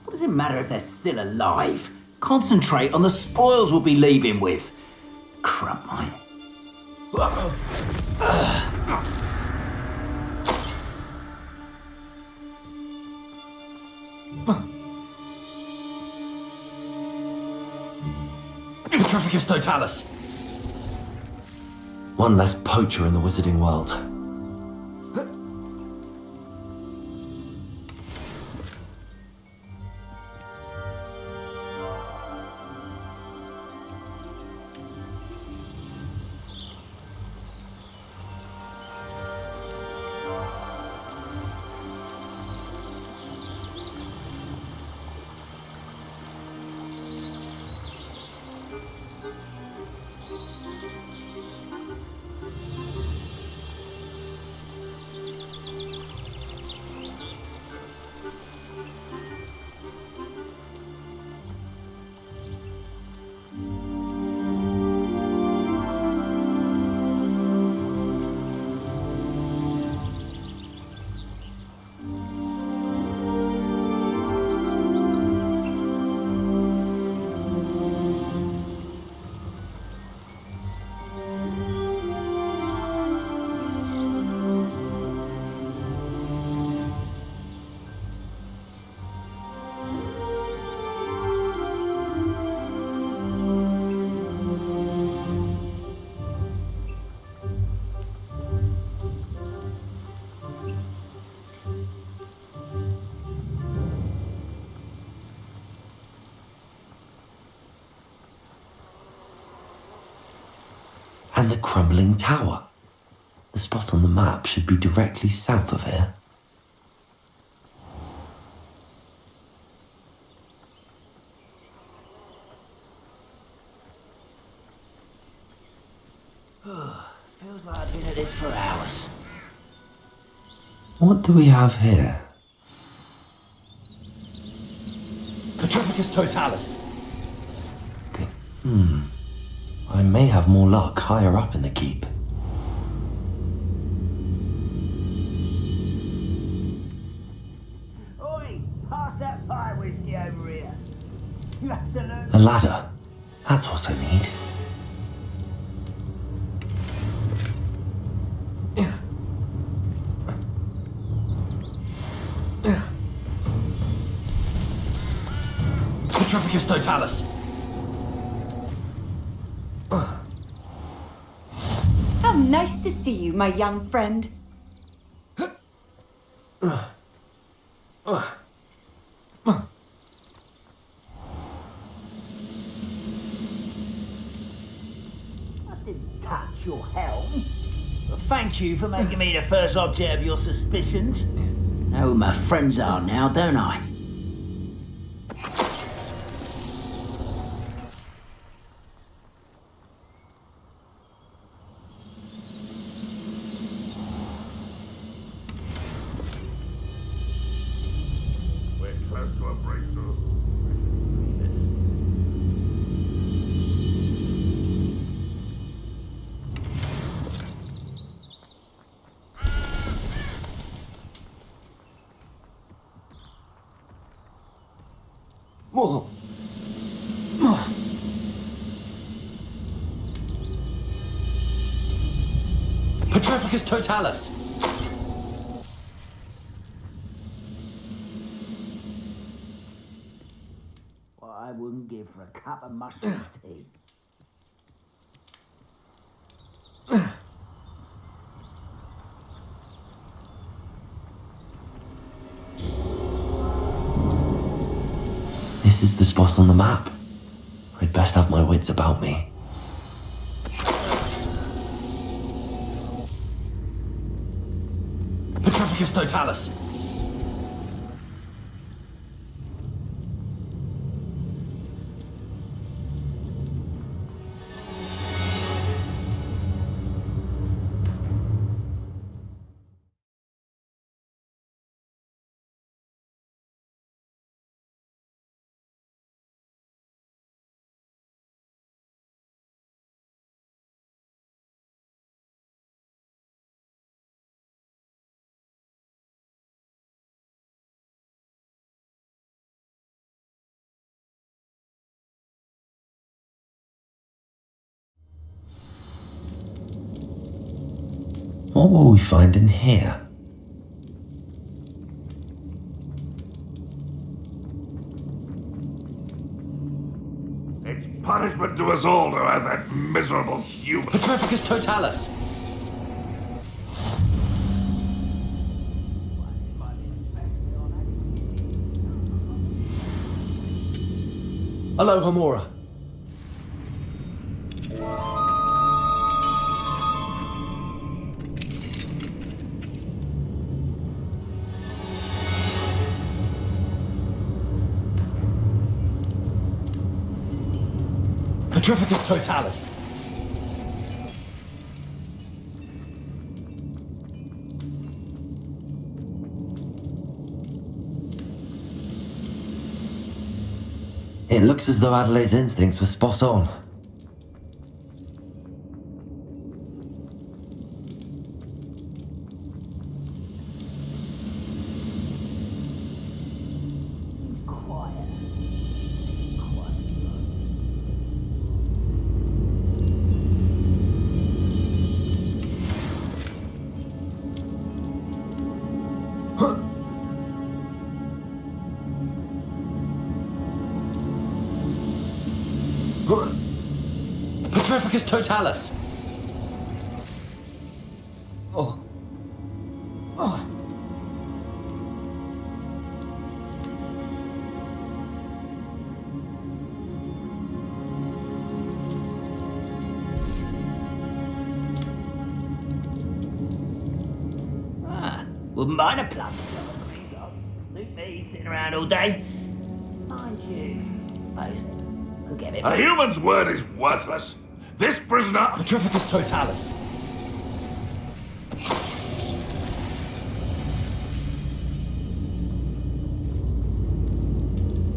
What does it matter if they're still alive? Concentrate on the spoils we'll be leaving with. Crap, mate. Petrificus Totalis! One less poacher in the wizarding world. And the crumbling tower. The spot on the map should be directly south of here. Feels like I've been at this for hours. What do we have here? Petrificus Totalis! I may have more luck higher up in the keep. Oi! Pass that fire whiskey over here. You have to learn. A ladder. That's what I need. Petrificus Totalis! How nice to see you, my young friend. I didn't touch your helm. Well, thank you for making me the first object of your suspicions. Know who my friends are now, don't I? We're close to a breakthrough. Whoa. Petrificus Totalis! What I wouldn't give for a cup of mushroom tea. This is the spot on the map. I'd best have my wits about me. Petrificus Totalis! What will we find in here? It's punishment to us all to have that miserable human. Petrificus totalis! Hello, Homora. Petrificus totalis! It looks as though Adelaide's instincts were spot on. Petrificus totalis! Oh. Oh. Wouldn't mind a plum. Suit me sitting around all day. Mind you, who get it? A human's word is worthless. This prisoner. Petrificus totalis!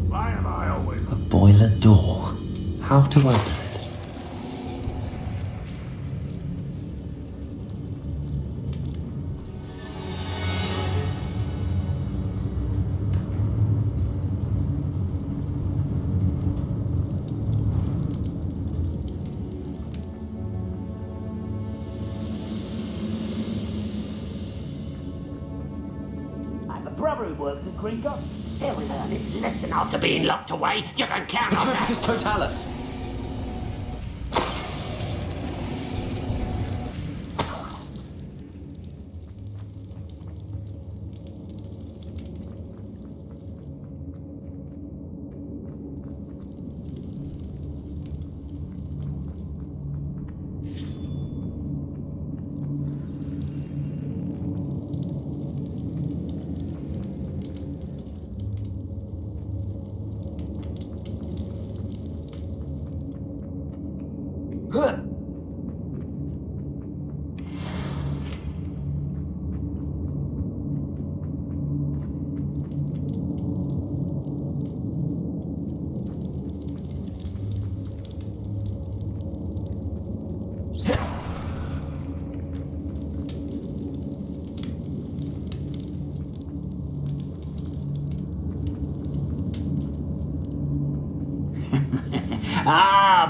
Why am I always? A boiler door. How to open it? Brother who works at Gringotts. He'll learn his lesson after being locked away. You can count on that. Petrificus totalis!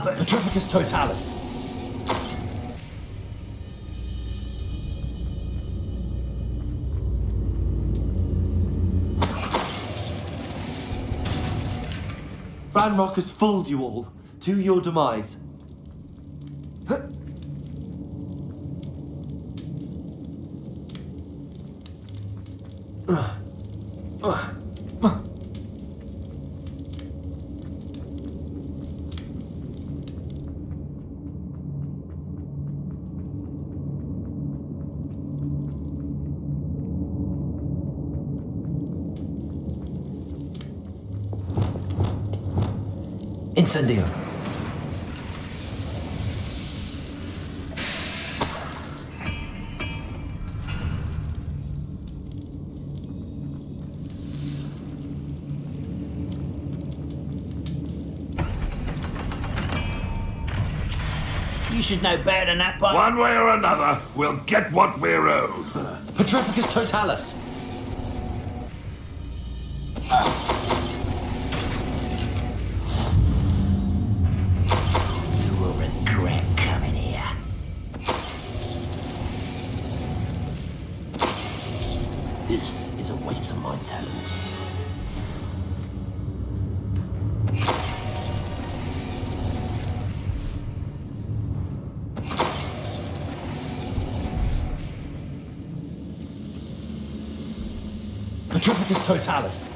But Petrificus totalis! Ranrock has fooled you all, to your demise. Incendio. you should know better than that, but... One way or another, we'll get what we're owed. Petrificus totalis! You will regret coming here. This is a waste of my talents. Petrificus totalis.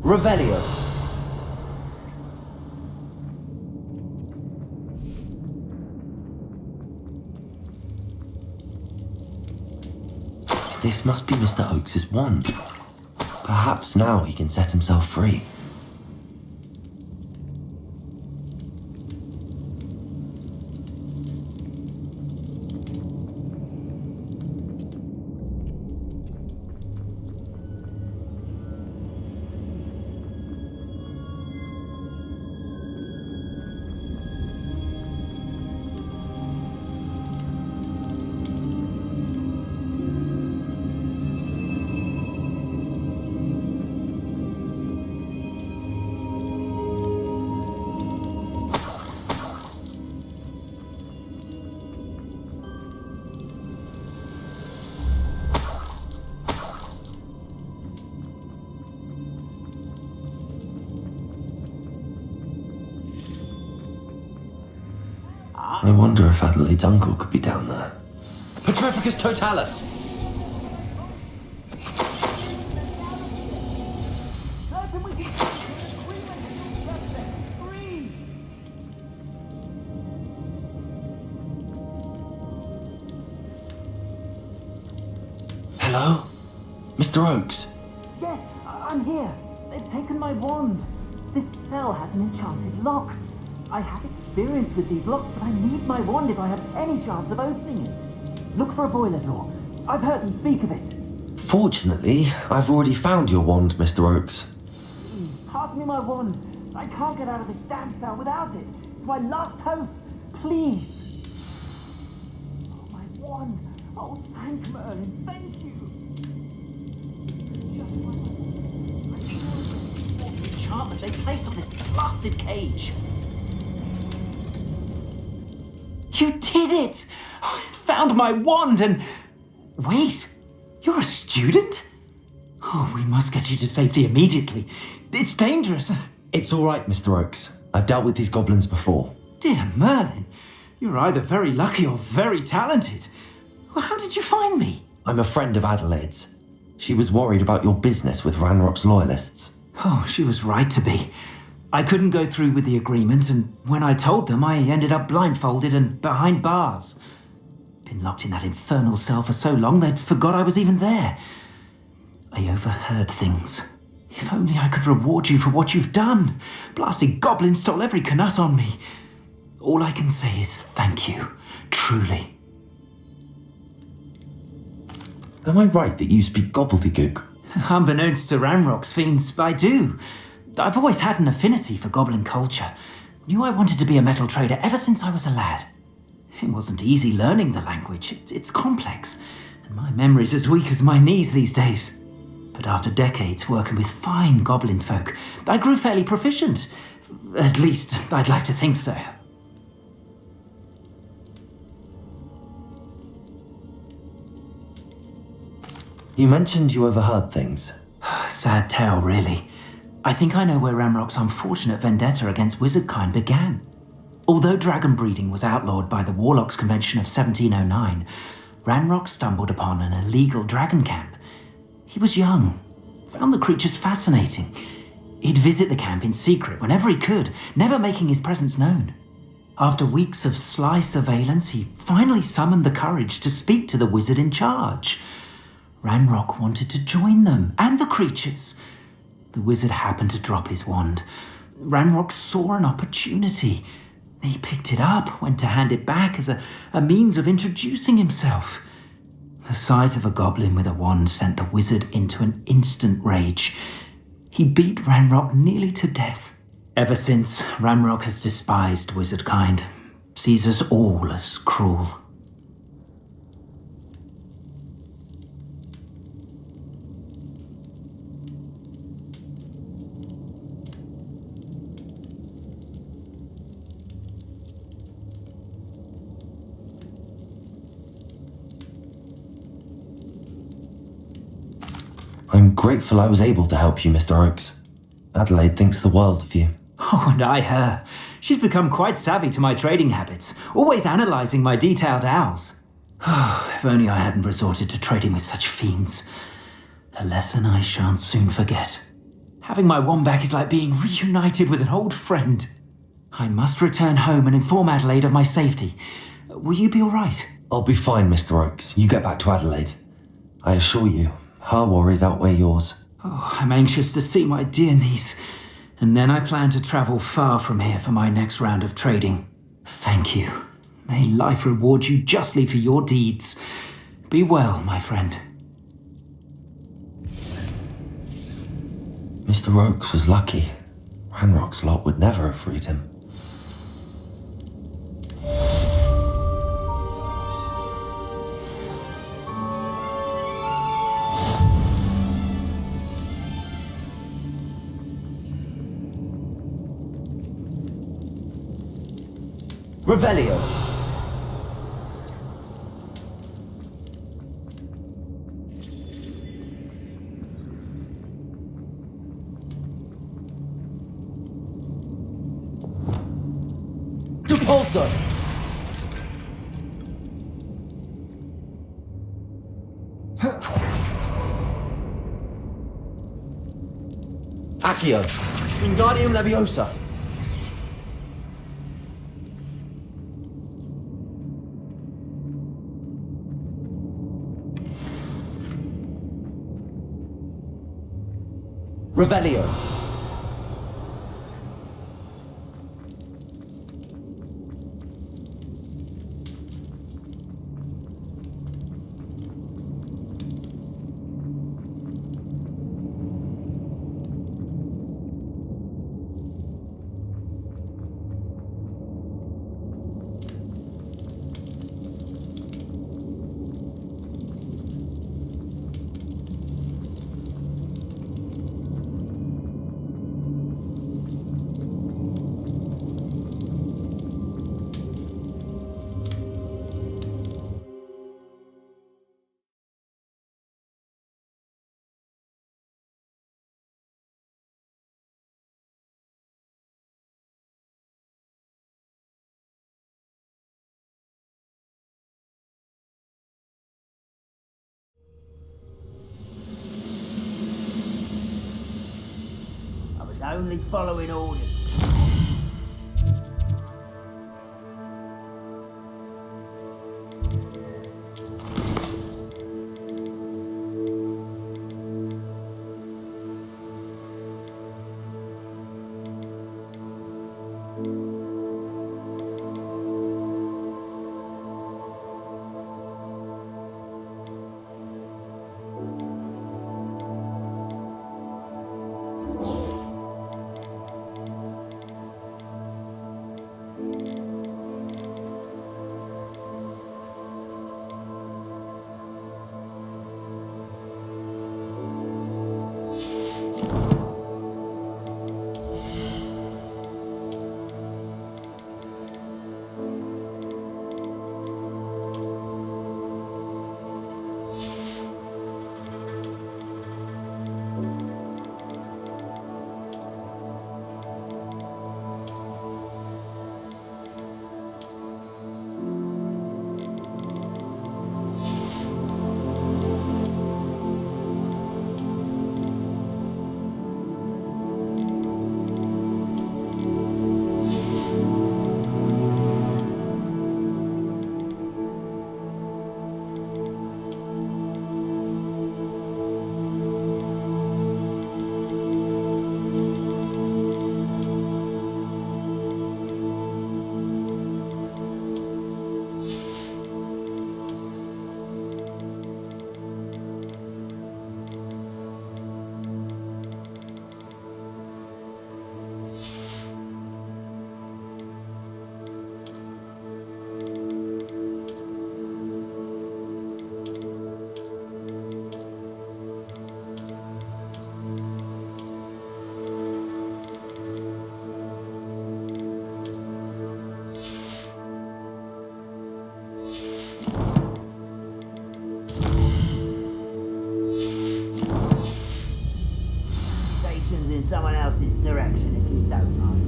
Revelio. This must be Mr. Oakes's wand. Perhaps now he can set himself free. I wonder if Adelaide's uncle could be down there. Petrificus totalis. Hello? Mr. Oakes? Yes, I'm here. They've taken my wand. This cell has an enchanted lock. I have experience with these locks, but I need my wand if I have any chance of opening it. Look for a boiler door. I've heard them speak of it. Fortunately, I've already found your wand, Mr. Oakes. Please, pass me my wand. I can't get out of this damn cell without it. It's my last hope. Please. Oh, my wand. Oh, thank Merlin. Thank you. The enchantment they placed on this blasted cage. You did it! I found my wand and... Wait, you're a student? Oh, we must get you to safety immediately. It's dangerous. It's all right, Mr. Oakes. I've dealt with these goblins before. Dear Merlin, you're either very lucky or very talented. Well, how did you find me? I'm a friend of Adelaide's. She was worried about your business with Ranrock's loyalists. Oh, she was right to be. I couldn't go through with the agreement, and when I told them, I ended up blindfolded and behind bars. Been locked in that infernal cell for so long, they'd forgot I was even there. I overheard things. If only I could reward you for what you've done. Blasted goblin stole every canut on me. All I can say is thank you, truly. Am I right that you speak gobbledygook? Unbeknownst to Ranrock's fiends, I do. I've always had an affinity for goblin culture. Knew I wanted to be a metal trader ever since I was a lad. It wasn't easy learning the language. It's complex, and my memory's as weak as my knees these days. But after decades working with fine goblin folk, I grew fairly proficient. At least, I'd like to think so. You mentioned you overheard things. Sad tale, really. I think I know where Ranrock's unfortunate vendetta against wizardkind began. Although dragon breeding was outlawed by the Warlocks Convention of 1709, Ranrock stumbled upon an illegal dragon camp. He was young, found the creatures fascinating. He'd visit the camp in secret whenever he could, never making his presence known. After weeks of sly surveillance, he finally summoned the courage to speak to the wizard in charge. Ranrock wanted to join them and the creatures. The wizard happened to drop his wand. Ranrock saw an opportunity. He picked it up, went to hand it back as a means of introducing himself. The sight of a goblin with a wand sent the wizard into an instant rage. He beat Ranrock nearly to death. Ever since, Ranrock has despised wizardkind, sees us all as cruel. I'm grateful I was able to help you, Mr. Oakes. Adelaide thinks the world of you. Oh, and I her. She's become quite savvy to my trading habits, always analysing my detailed owls. If only I hadn't resorted to trading with such fiends. A lesson I shan't soon forget. Having my wand back is like being reunited with an old friend. I must return home and inform Adelaide of my safety. Will you be all right? I'll be fine, Mr. Oakes. You get back to Adelaide. I assure you, her worries outweigh yours. Oh, I'm anxious to see my dear niece. And then I plan to travel far from here for my next round of trading. Thank you. May life reward you justly for your deeds. Be well, my friend. Mr. Oakes was lucky. Ranrock's lot would never have freed him. Revelio. Depulso. Accio. Wingardium Leviosa. Revelio. I was only following orders. directions in someone else's direction if you don't mind.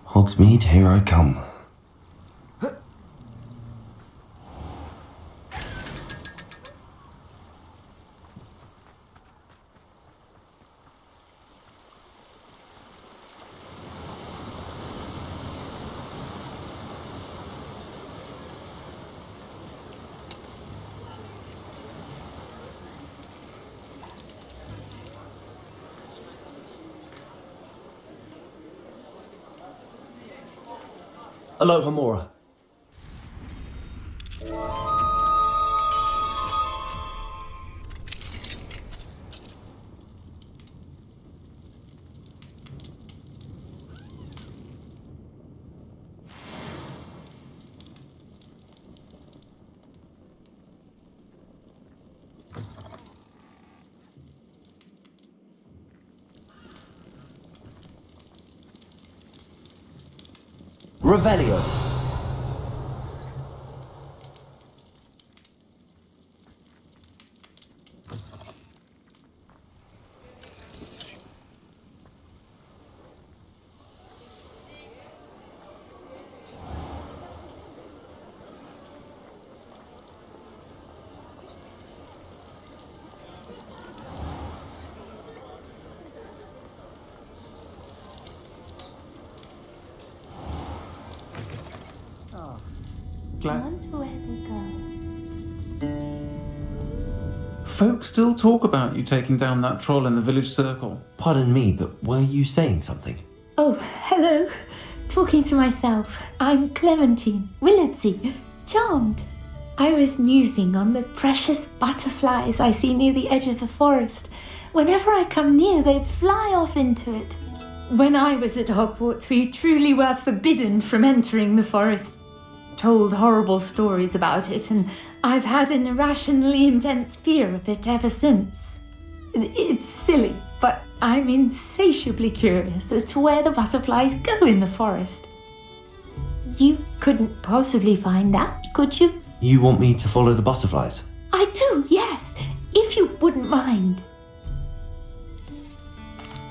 Hogsmeade, here I come. Aloha Mora. Revelio. Glad. Folks still talk about you taking down that troll in the village circle. Pardon me, but were you saying something? Oh, hello. Talking to myself. I'm Clementine, Willardsey, charmed. I was musing on the precious butterflies I see near the edge of the forest. Whenever I come near, they fly off into it. When I was at Hogwarts, we truly were forbidden from entering the forest. Told horrible stories about it, and I've had an irrationally intense fear of it ever since. It's silly, but I'm insatiably curious as to where the butterflies go in the forest. You couldn't possibly find out, could you? You want me to follow the butterflies? I do, yes, if you wouldn't mind.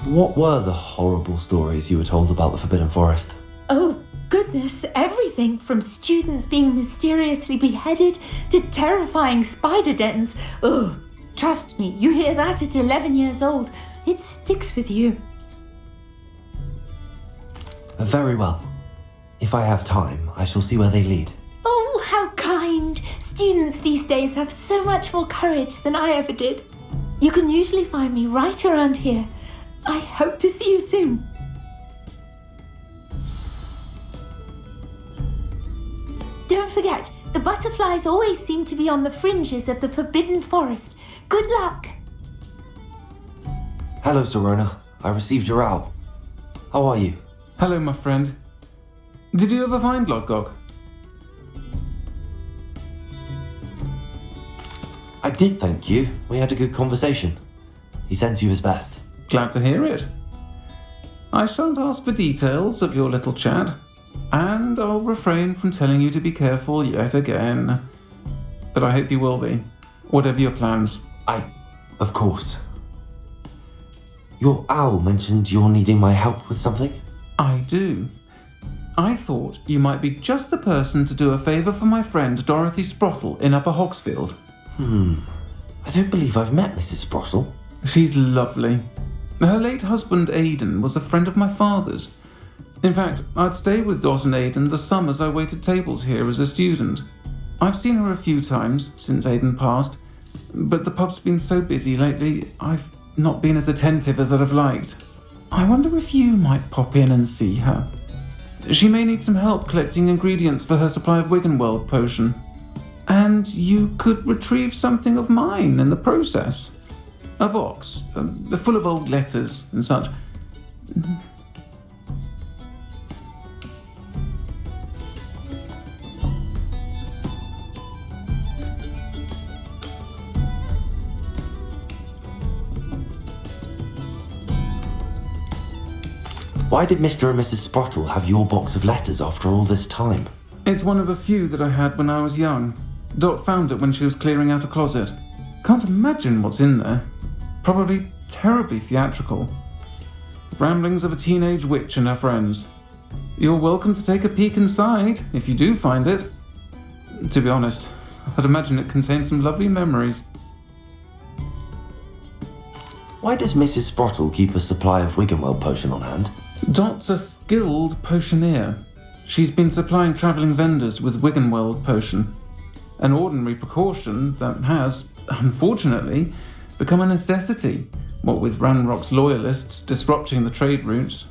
What were the horrible stories you were told about the Forbidden Forest? Oh, goodness, everything from students being mysteriously beheaded to terrifying spider dens. Oh, trust me, you hear that at 11 years old, it sticks with you. Very well. If I have time, I shall see where they lead. Oh, how kind! Students these days have so much more courage than I ever did. You can usually find me right around here. I hope to see you soon. Don't forget, the butterflies always seem to be on the fringes of the Forbidden Forest. Good luck! Hello, Serona. I received your owl. How are you? Hello, my friend. Did you ever find Lodgok? I did, thank you. We had a good conversation. He sends you his best. Glad to hear it. I shan't ask for details of your little chat, and I'll refrain from telling you to be careful yet again. But I hope you will be, whatever your plans. Of course. Your owl mentioned you're needing my help with something? I do. I thought you might be just the person to do a favour for my friend Dorothy Sprottle in Upper Hogsfield. I don't believe I've met Mrs. Sprottle. She's lovely. Her late husband Aidan was a friend of my father's. In fact, I'd stay with Dot and Aidan the summers I waited tables here as a student. I've seen her a few times since Aidan passed, but the pub's been so busy lately, I've not been as attentive as I'd have liked. I wonder if you might pop in and see her. She may need some help collecting ingredients for her supply of Wiggenweld potion. And you could retrieve something of mine in the process. A box, full of old letters and such. Why did Mr. and Mrs. Sprottle have your box of letters after all this time? It's one of a few that I had when I was young. Dot found it when she was clearing out a closet. Can't imagine what's in there. Probably terribly theatrical. Ramblings of a teenage witch and her friends. You're welcome to take a peek inside, if you do find it. To be honest, I'd imagine it contains some lovely memories. Why does Mrs. Sprottle keep a supply of Wiggenweld potion on hand? Dot's a skilled potioneer. She's been supplying travelling vendors with Wiggenweld potion. An ordinary precaution that has, unfortunately, become a necessity, what with Ranrock's loyalists disrupting the trade routes.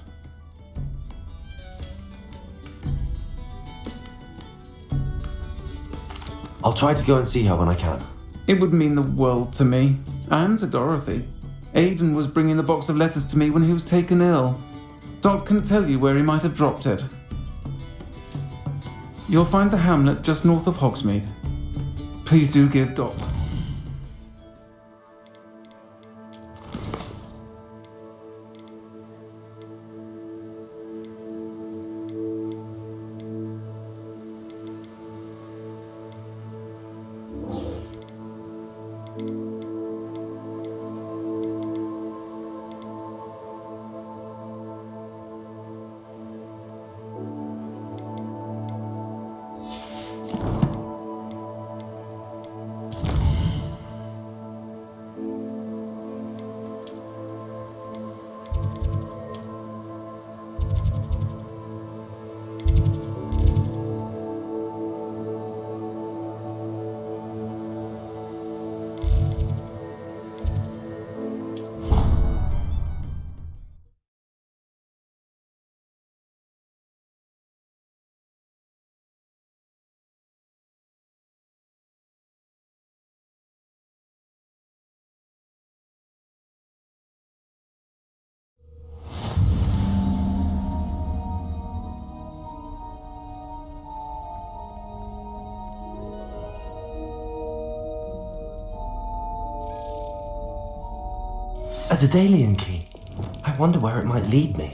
I'll try to go and see her when I can. It would mean the world to me, and to Dorothy. Aidan was bringing the box of letters to me when he was taken ill. Dot can tell you where he might have dropped it. You'll find the hamlet just north of Hogsmeade. Please do give Dot. A Daedalian key. I wonder where it might lead me.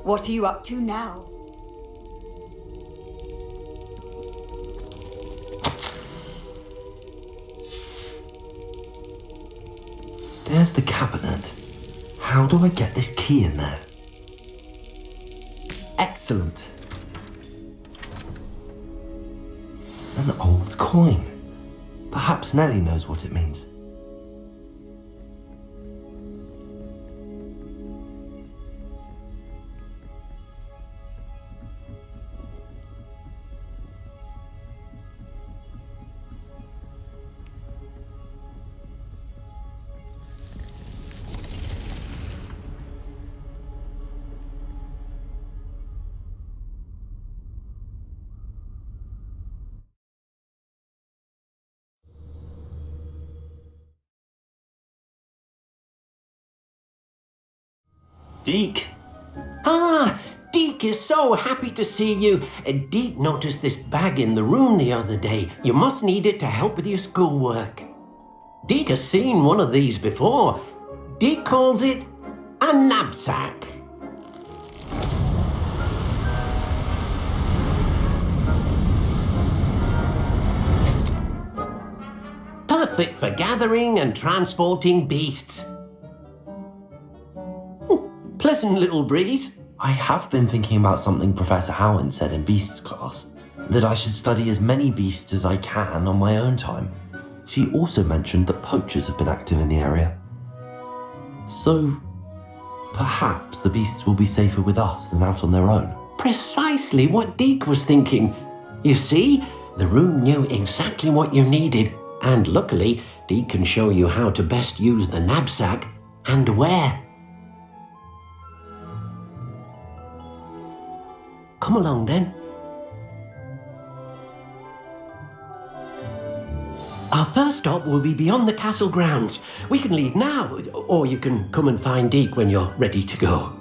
What are you up to now? There's the cabinet. How do I get this key in there? Excellent. An old coin. Perhaps Nellie knows what it means. Deke? Ah, Deke is so happy to see you. Deke noticed this bag in the room the other day. You must need it to help with your schoolwork. Deke has seen one of these before. Deke calls it a knapsack. perfect for gathering and transporting beasts. Pleasant little breeze. I have been thinking about something Professor Howard said in Beasts class, that I should study as many beasts as I can on my own time. She also mentioned that poachers have been active in the area. So, perhaps the beasts will be safer with us than out on their own. Precisely what Deke was thinking. You see, the room knew exactly what you needed, and luckily, Deke can show you how to best use the knapsack and where. Come along then. Our first stop will be beyond the castle grounds. We can leave now, or you can come and find Deke when you're ready to go.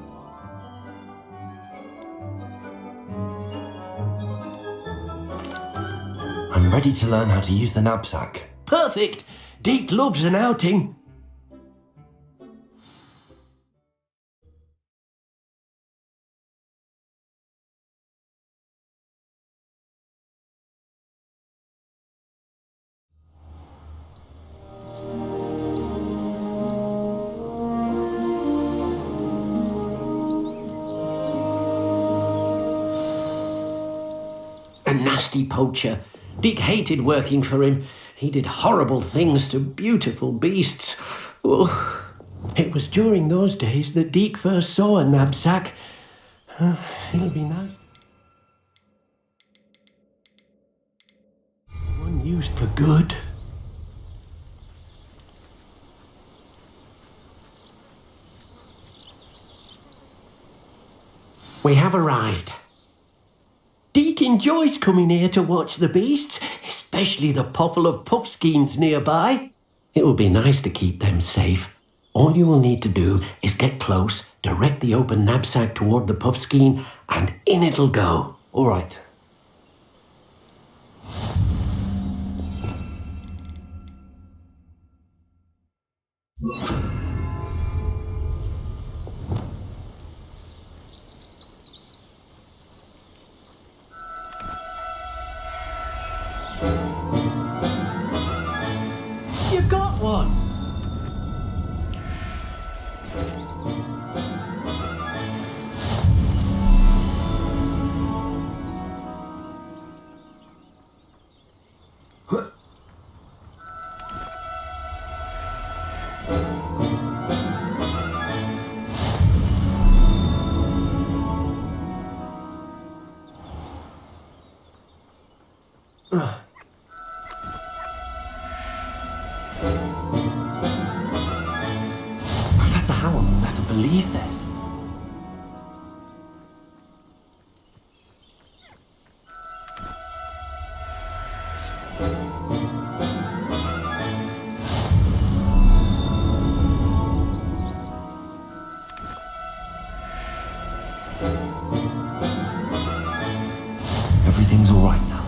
I'm ready to learn how to use the knapsack. Perfect! Deke loves an outing. A nasty poacher. Deke hated working for him. He did horrible things to beautiful beasts. Oh. It was during those days that Deke first saw a knapsack. It'll be nice. One used for good. We have arrived. Deke enjoys coming here to watch the beasts, especially the potful of puffskeins nearby. It will be nice to keep them safe. All you will need to do is get close, direct the open knapsack toward the puffskein, and in it'll go. All right. You got one! Professor Howard will never believe this. Everything's all right now.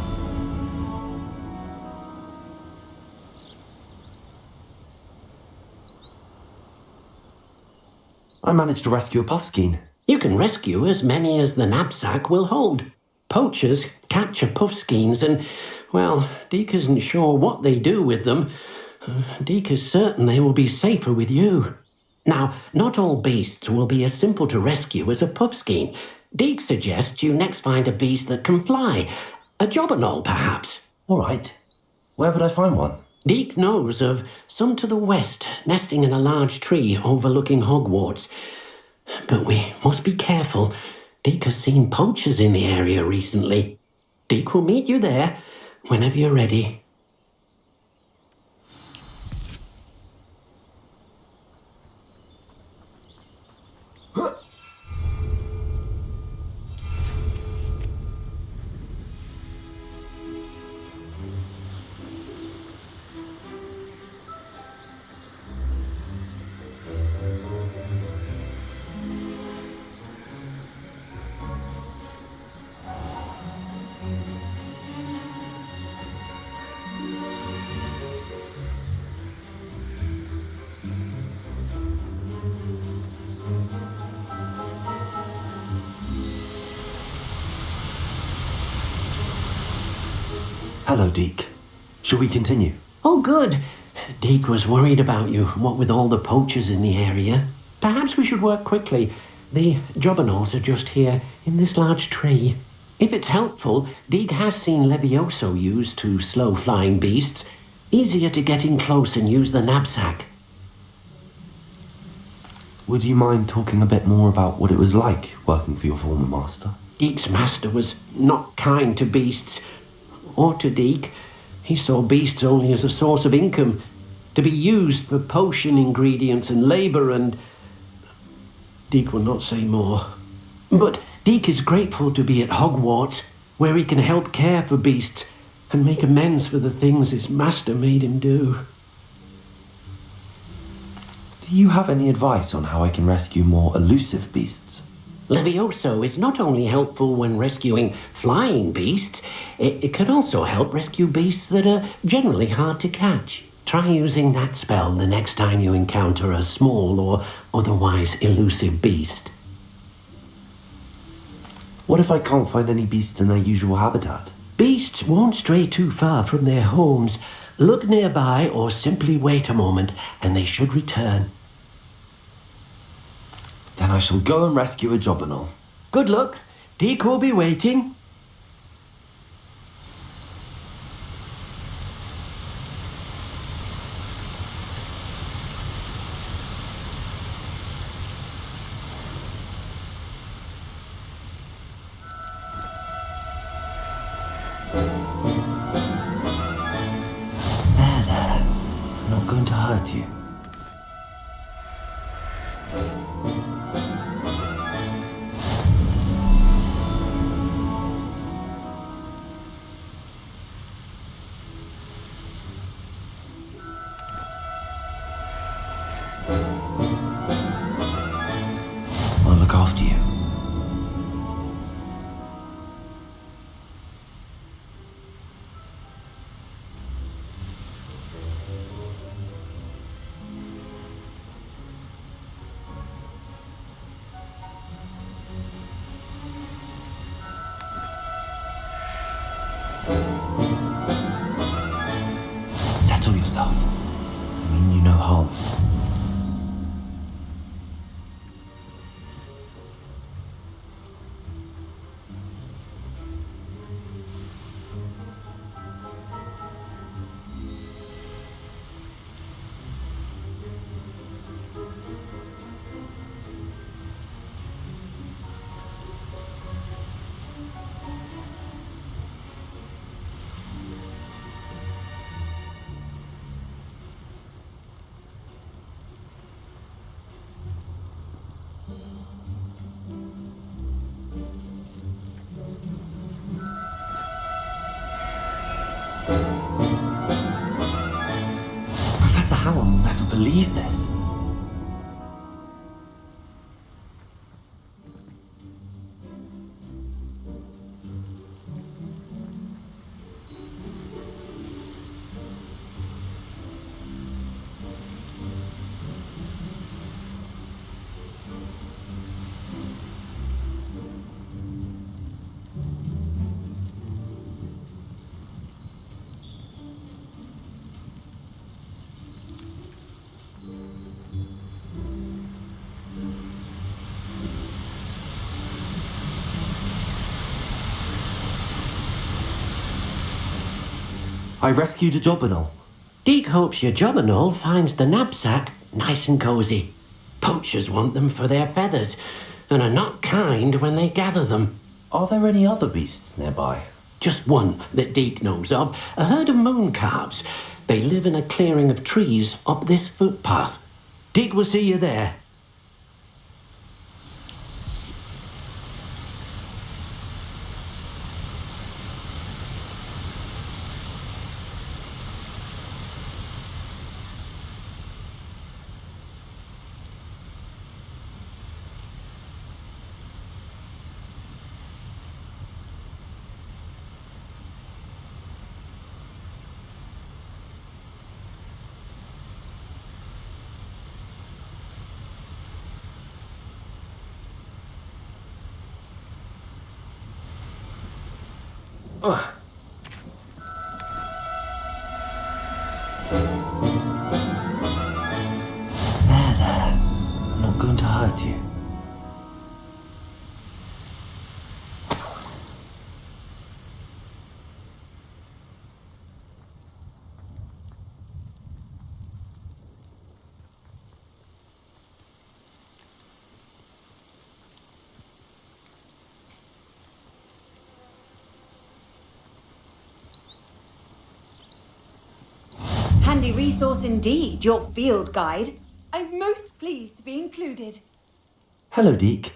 I managed to rescue a puffskein. You can rescue as many as the knapsack will hold. Poachers capture puffskeins and, well, Deke isn't sure what they do with them. Deke is certain they will be safer with you. Now, not all beasts will be as simple to rescue as a puffskein. Deke suggests you next find a beast that can fly. A jobberknoll, perhaps. All right. Where would I find one? Deke knows of some to the west, nesting in a large tree overlooking Hogwarts. But we must be careful. Deke has seen poachers in the area recently. Deke will meet you there whenever you're ready. Hello, Deke. Shall we continue? Oh, good. Deke was worried about you, what with all the poachers in the area. Perhaps we should work quickly. The jobberknolls are just here, in this large tree. If it's helpful, Deke has seen Levioso used to slow flying beasts. Easier to get in close and use the knapsack. Would you mind talking a bit more about what it was like working for your former master? Deke's master was not kind to beasts, or to Deke. He saw beasts only as a source of income, to be used for potion ingredients and labour, and Deke will not say more. But Deke is grateful to be at Hogwarts, where he can help care for beasts and make amends for the things his master made him do. Do you have any advice on how I can rescue more elusive beasts? Levioso is not only helpful when rescuing flying beasts, it can also help rescue beasts that are generally hard to catch. Try using that spell the next time you encounter a small or otherwise elusive beast. What if I can't find any beasts in their usual habitat? Beasts won't stray too far from their homes. Look nearby or simply wait a moment and they should return. Then I shall go and rescue a jobberknoll. Good luck. Deke will be waiting. There. I'm not going to hurt you. I'll look after you. Settle yourself. I mean you no harm. Professor Howell will never believe this. I rescued a jobberknoll. Deke hopes your jobberknoll finds the knapsack nice and cosy. Poachers want them for their feathers and are not kind when they gather them. Are there any other beasts nearby? Just one that Deke knows of, a herd of moon calves. They live in a clearing of trees up this footpath. Deke will see you there. Ugh. hurt you. Handy resource indeed, your field guide. I'm most pleased to be included. Hello, Deke.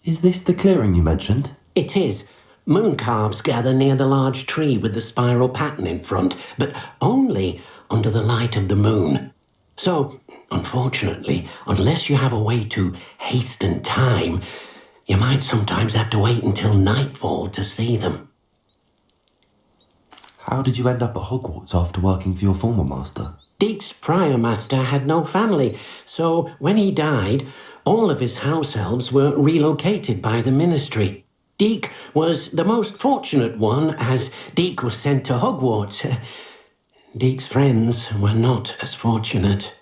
Is this the clearing you mentioned? It is. Moon calves gather near the large tree with the spiral pattern in front, but only under the light of the moon. So, unfortunately, unless you have a way to hasten time, you might sometimes have to wait until nightfall to see them. How did you end up at Hogwarts after working for your former master? Deke's prior master had no family, so when he died, all of his house elves were relocated by the ministry. Deke was the most fortunate one, as Deke was sent to Hogwarts. Deke's friends were not as fortunate.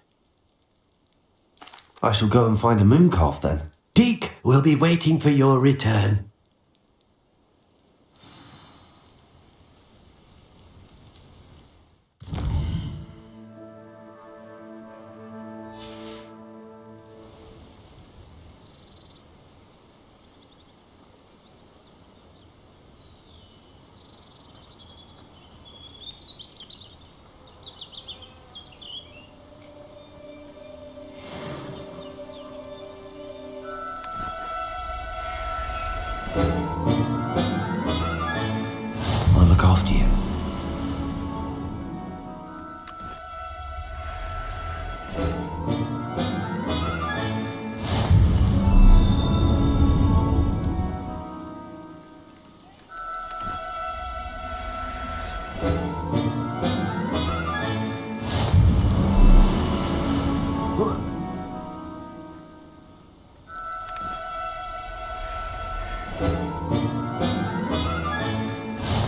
I shall go and find a moon calf then. Deke will be waiting for your return. I'll look after you.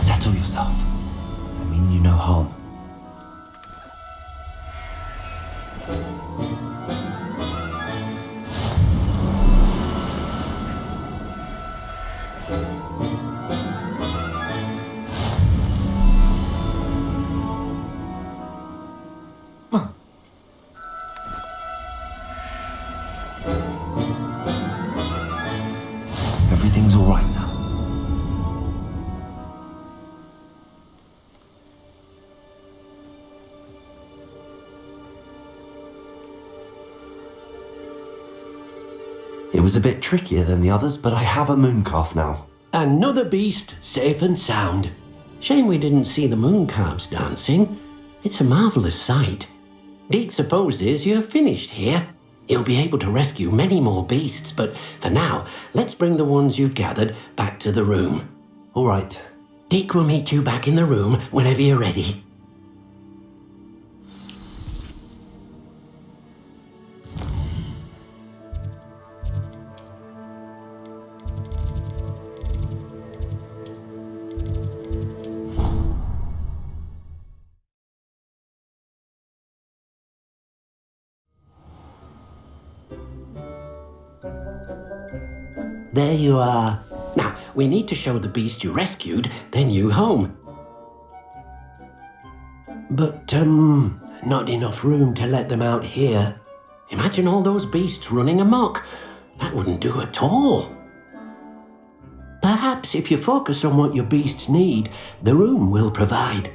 Settle yourself. I mean you no harm. Everything's all right now. It was a bit trickier than the others, but I have a moon calf now. Another beast, safe and sound. Shame we didn't see the moon calves dancing. It's a marvellous sight. Deke supposes you're finished here. He'll be able to rescue many more beasts, but for now, let's bring the ones you've gathered back to the room. All right. Deke will meet you back in the room whenever you're ready. There you are. Now, we need to show the beast you rescued their new home. But, not enough room to let them out here. Imagine all those beasts running amok. That wouldn't do at all. Perhaps if you focus on what your beasts need, the room will provide.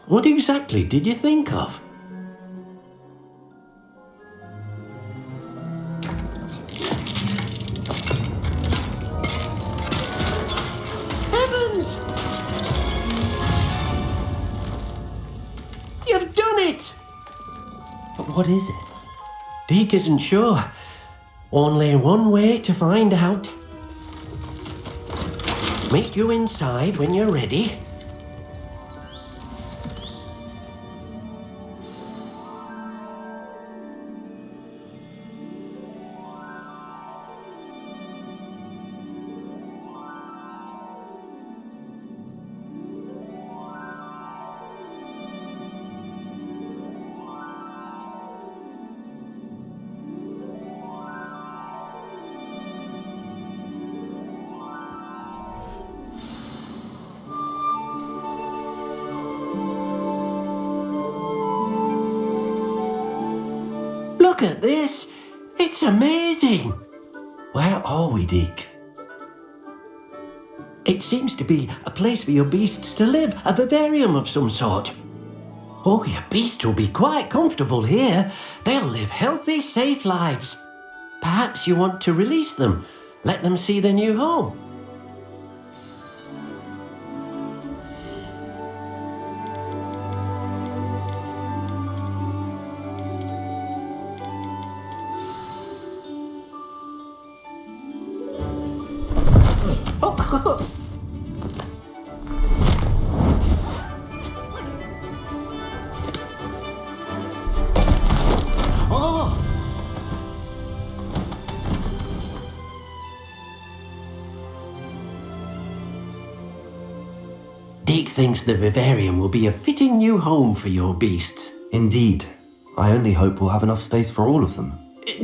What exactly did you think of? Heavens! You've done it! But what is it? Deke isn't sure. Only one way to find out. Meet you inside when you're ready. Look at this. It's amazing. Where are we, Deke? It seems to be a place for your beasts to live, a vivarium of some sort. Oh, your beasts will be quite comfortable here. They'll live healthy, safe lives. Perhaps you want to release them, let them see their new home. Deke thinks the vivarium will be a fitting new home for your beasts. Indeed. I only hope we'll have enough space for all of them.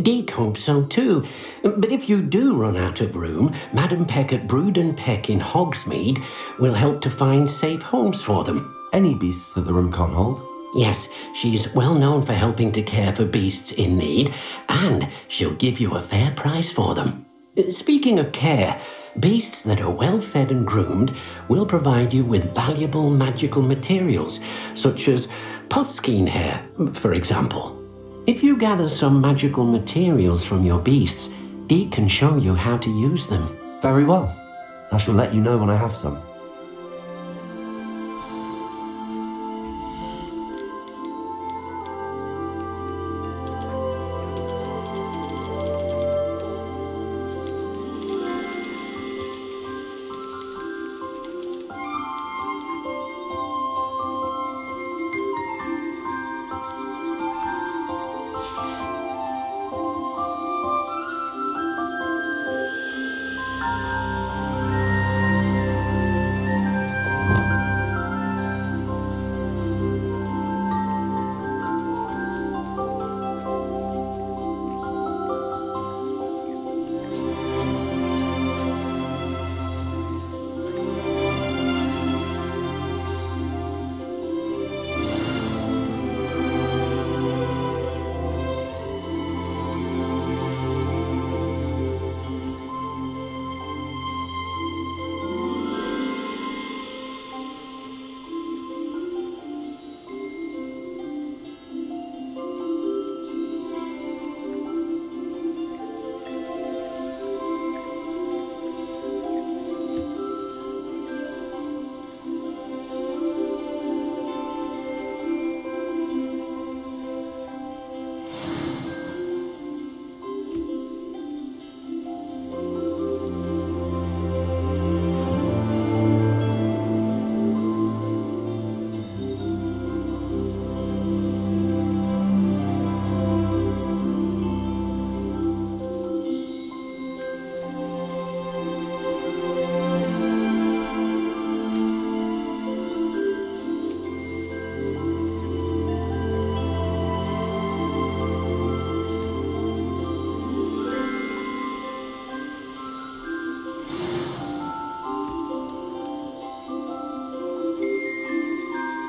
Deke hopes so too. But if you do run out of room, Madam Peck at Brood and Peck in Hogsmeade will help to find safe homes for them. Any beasts that the room can't hold? Yes, she's well known for helping to care for beasts in need, and she'll give you a fair price for them. Speaking of care, beasts that are well fed and groomed will provide you with valuable magical materials, such as puffskein hair, for example. If you gather some magical materials from your beasts, Deke can show you how to use them. Very well. I shall let you know when I have some.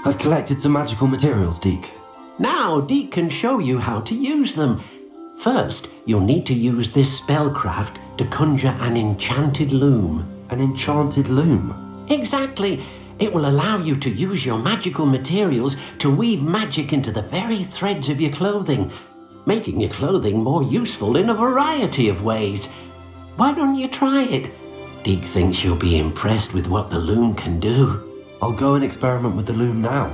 I've collected some magical materials, Deke. Now Deke can show you how to use them. First, you'll need to use this spellcraft to conjure an enchanted loom. An enchanted loom? Exactly. It will allow you to use your magical materials to weave magic into the very threads of your clothing, making your clothing more useful in a variety of ways. Why don't you try it? Deke thinks you'll be impressed with what the loom can do. I'll go and experiment with the loom now.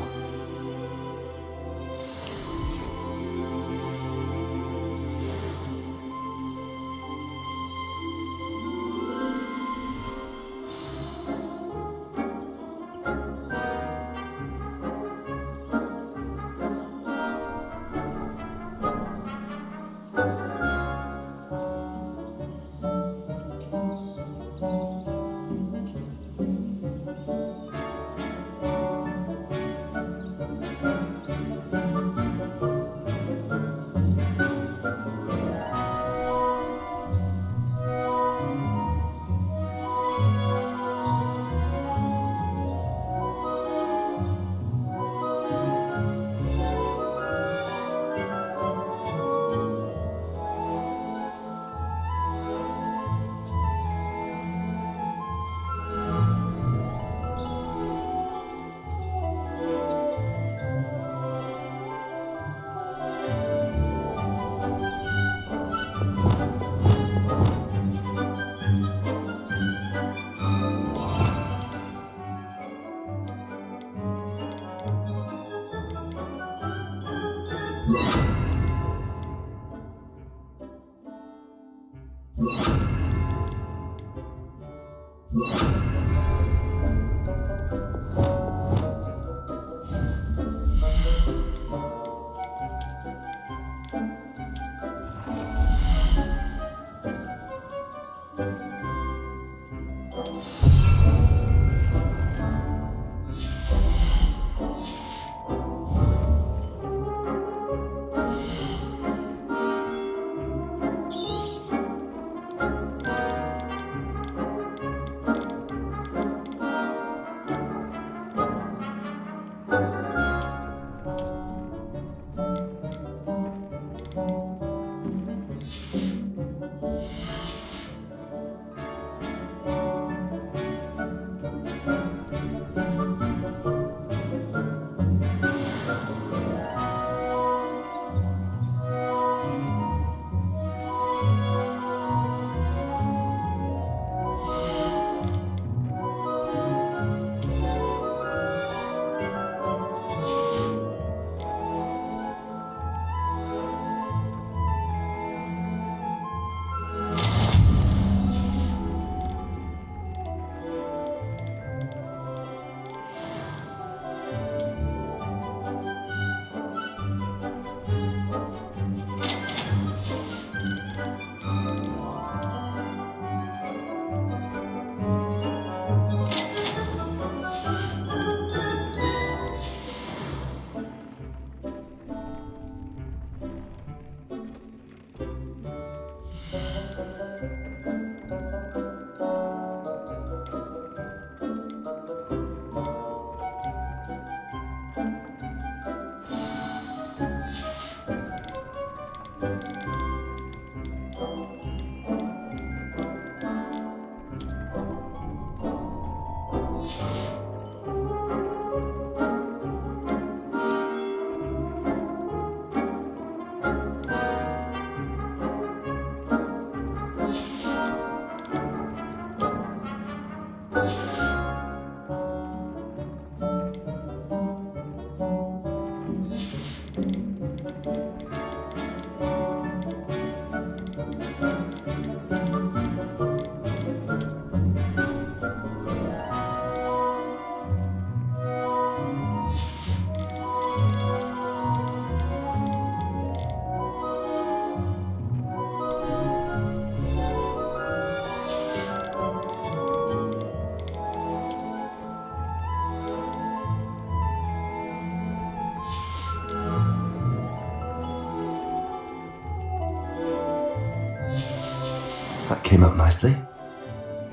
That came out nicely.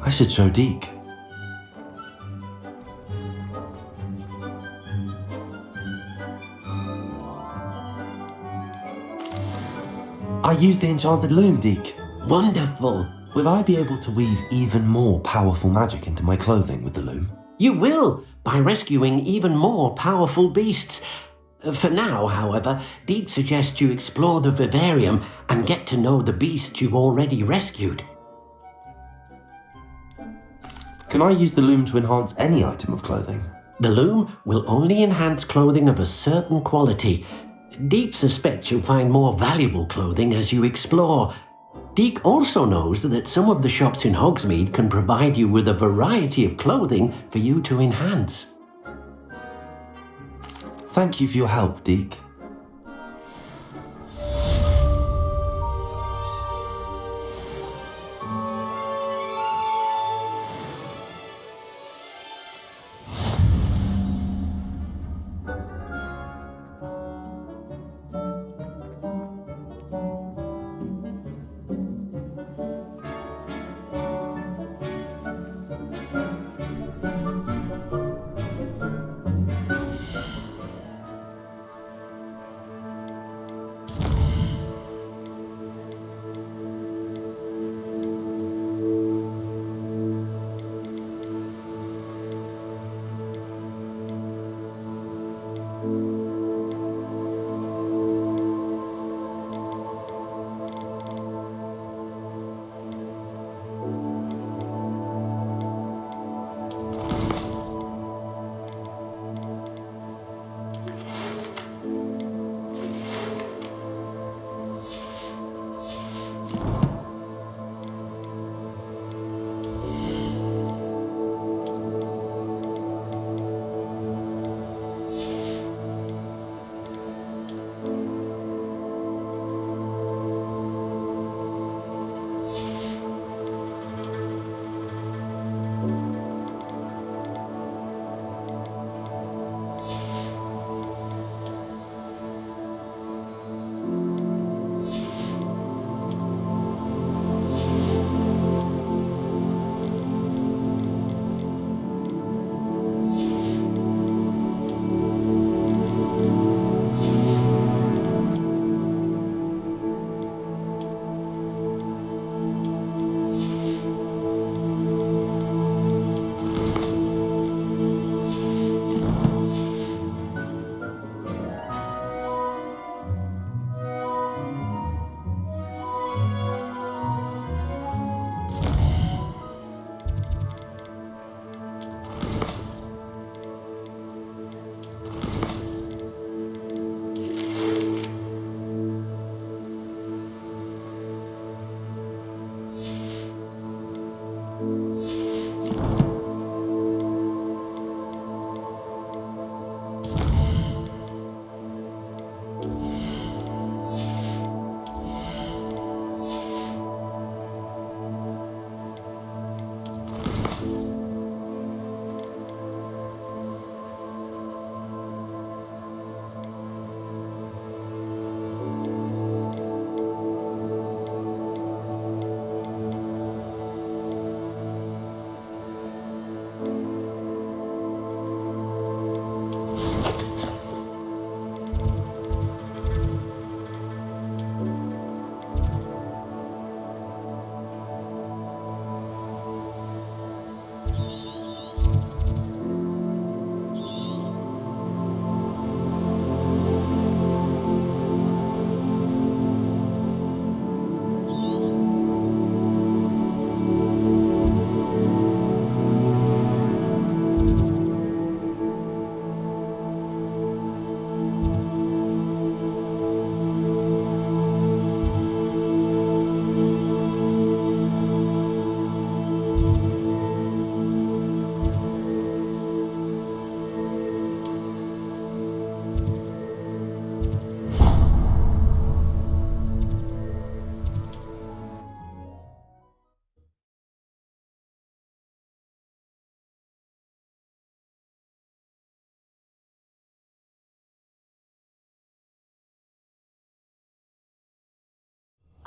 I should show Deke. I used the enchanted loom, Deke. Wonderful. Will I be able to weave even more powerful magic into my clothing with the loom? You will, by rescuing even more powerful beasts. For now, however, Deke suggests you explore the vivarium and get to know the beasts you've already rescued. Can I use the loom to enhance any item of clothing? The loom will only enhance clothing of a certain quality. Deke suspects you'll find more valuable clothing as you explore. Deke also knows that some of the shops in Hogsmeade can provide you with a variety of clothing for you to enhance. Thank you for your help, Deke.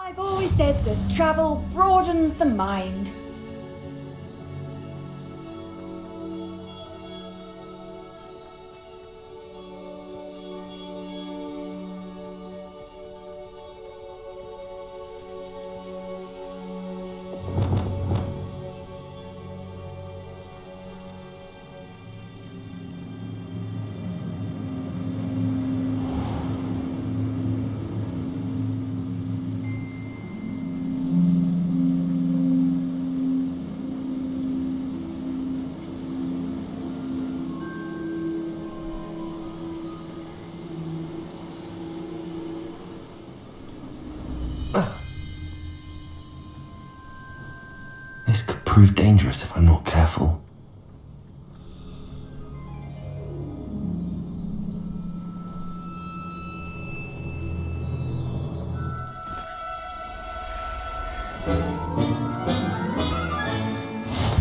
I've always said that travel broadens the mind. This could prove dangerous if I'm not careful.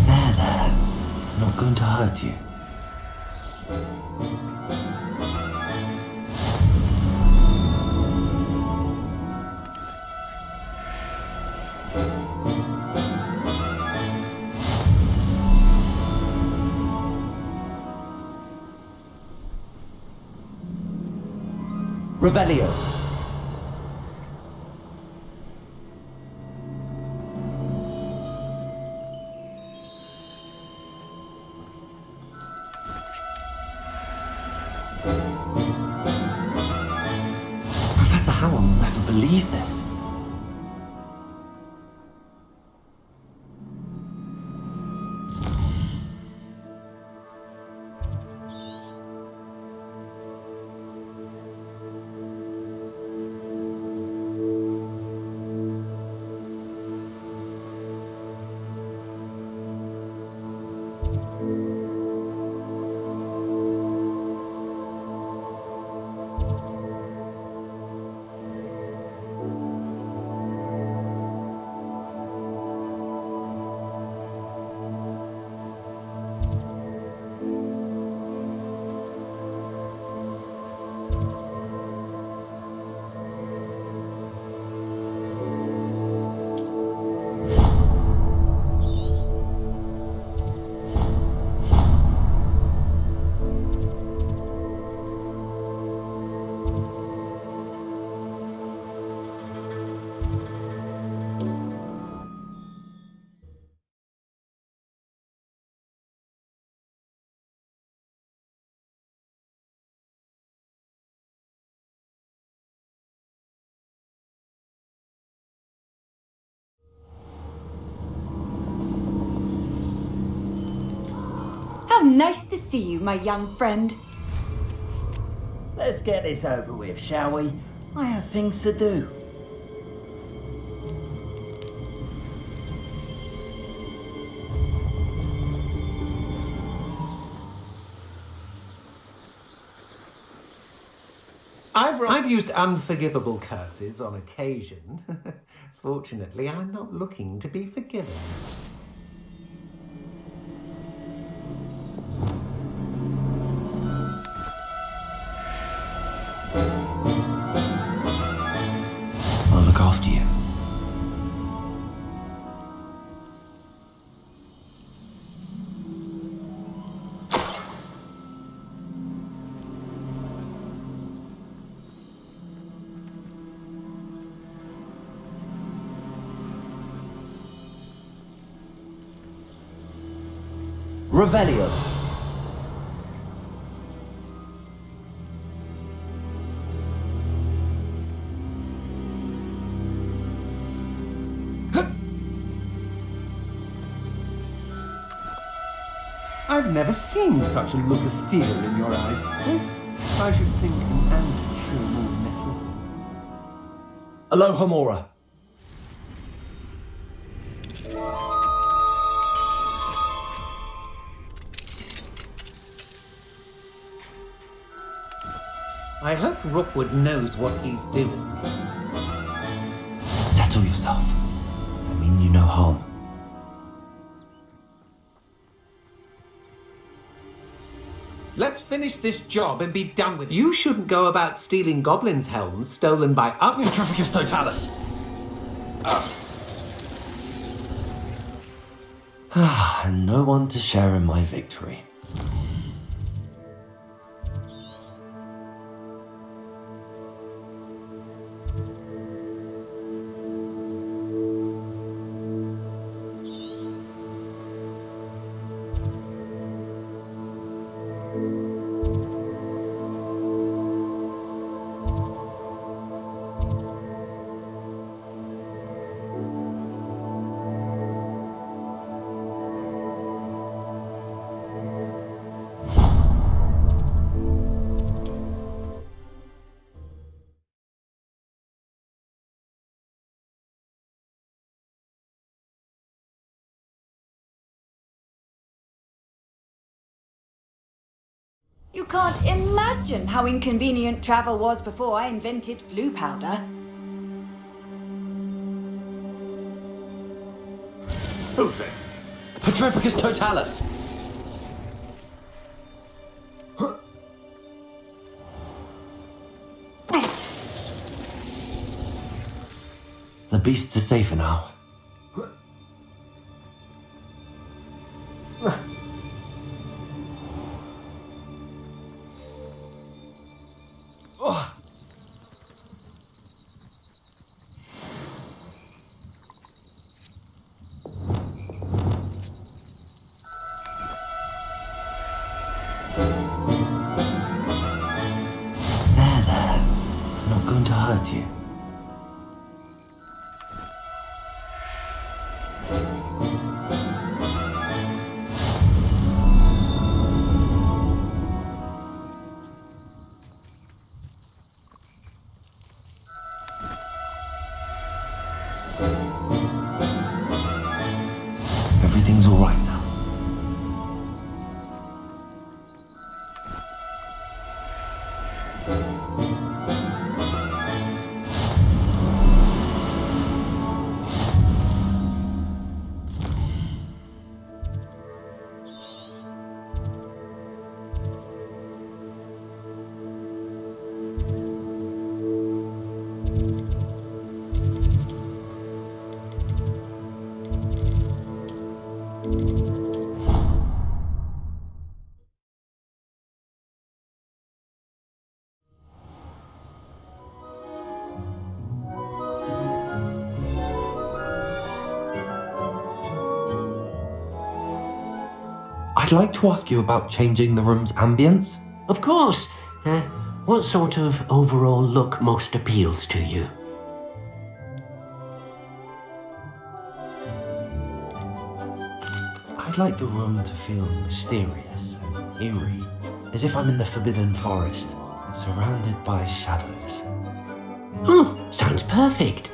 There. Not going to hurt you. Revelio. Professor Howell will never believe this. How nice to see you, my young friend. Let's get this over with, shall we? I have things to do. I've used unforgivable curses on occasion. Fortunately, I'm not looking to be forgiven. I'll look after you. Revelio. I've never seen such a look of fear in your eyes. I should think an ant should move metal. Aloha Mora. I hope Rookwood knows what he's doing. Settle yourself. I mean you no harm. Let's finish this job and be done with it. You shouldn't go about stealing goblins' helms stolen by others. Intraficus totalis. And no one to share in my victory. You can't imagine how inconvenient travel was before I invented flu powder. Who's there? Petrepicus totalis! The beasts are safer now. There. I'm not going to hurt you. Everything's all right now. I'd like to ask you about changing the room's ambience. Of course. What sort of overall look most appeals to you? I'd like the room to feel mysterious and eerie, as if I'm in the Forbidden Forest, surrounded by shadows. Oh, sounds perfect.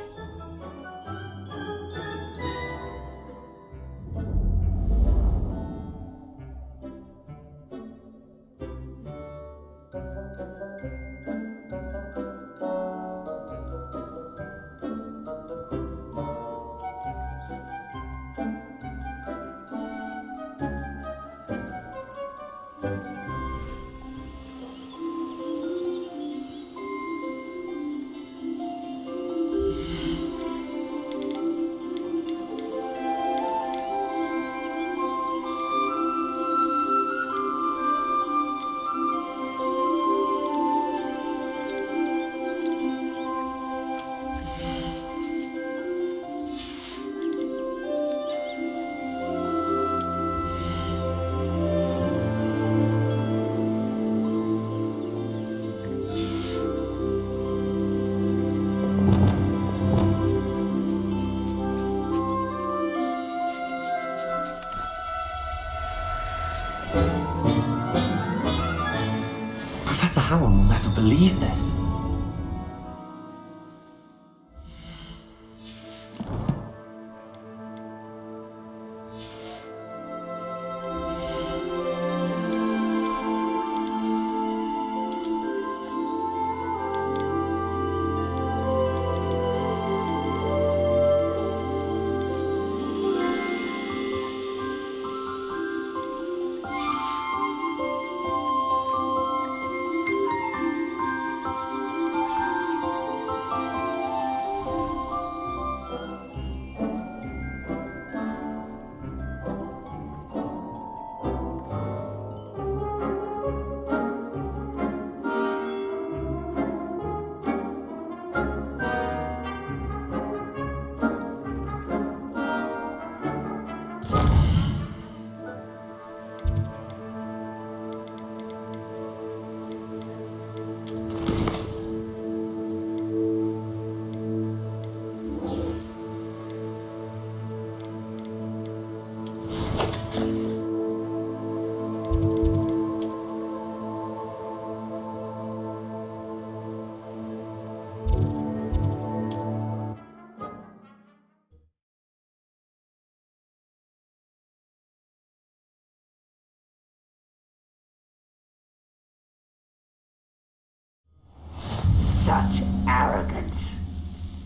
Professor Howard will never believe this.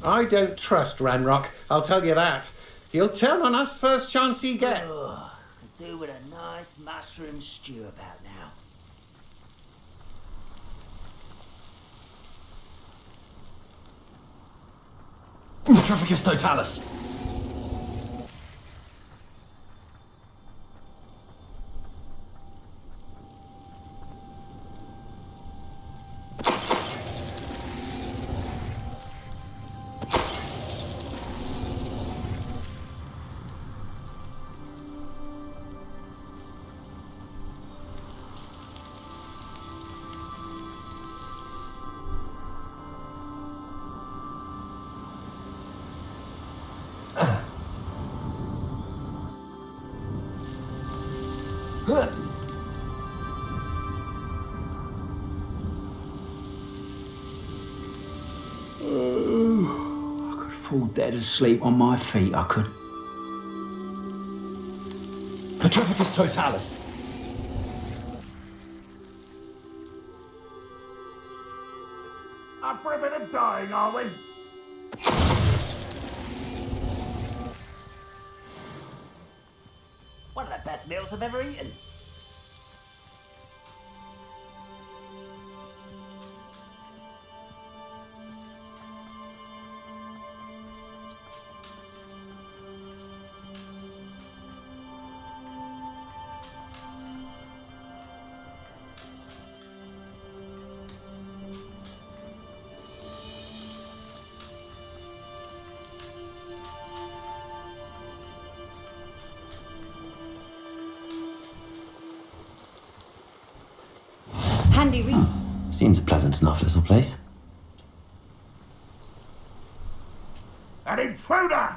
I don't trust Ranrock, I'll tell you that. He'll turn on us first chance he gets. Oh, could do with a nice mushroom stew about now. Trafficus Totalis! I could fall dead asleep on my feet, I could. Petrificus Totalis! Up for a bit of dying, are we? One of the best meals I've ever eaten. Handy reason. Seems a pleasant enough little place. An intruder!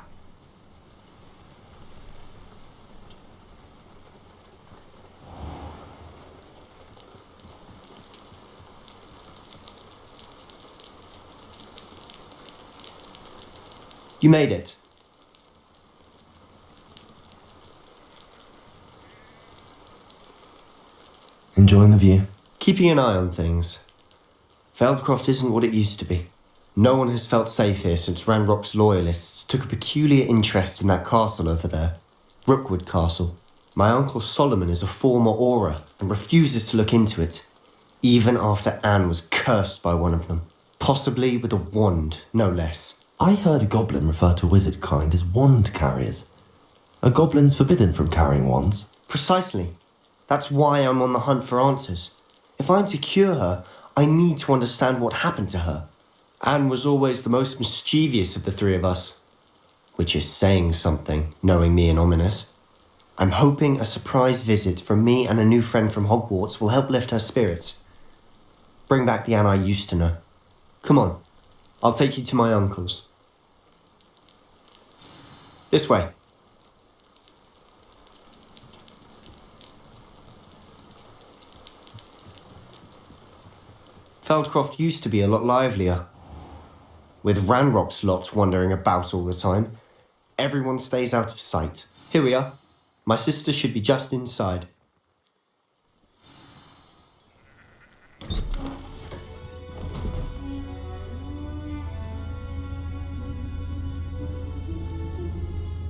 You made it. Enjoying the view? Keeping an eye on things. Feldcroft isn't what it used to be. No one has felt safe here since Ranrock's loyalists took a peculiar interest in that castle over there. Rookwood Castle. My uncle Solomon is a former Auror and refuses to look into it, even after Anne was cursed by one of them. Possibly with a wand, no less. I heard a goblin refer to wizard kind as wand carriers. Are goblins forbidden from carrying wands? Precisely. That's why I'm on the hunt for answers. If I'm to cure her, I need to understand what happened to her. Anne was always the most mischievous of the three of us. Which is saying something, knowing me and Ominous. I'm hoping a surprise visit from me and a new friend from Hogwarts will help lift her spirits. Bring back the Anne I used to know. Come on, I'll take you to my uncle's. This way. Feldcroft used to be a lot livelier. With Ranrock's lot wandering about all the time, everyone stays out of sight. Here we are. My sister should be just inside.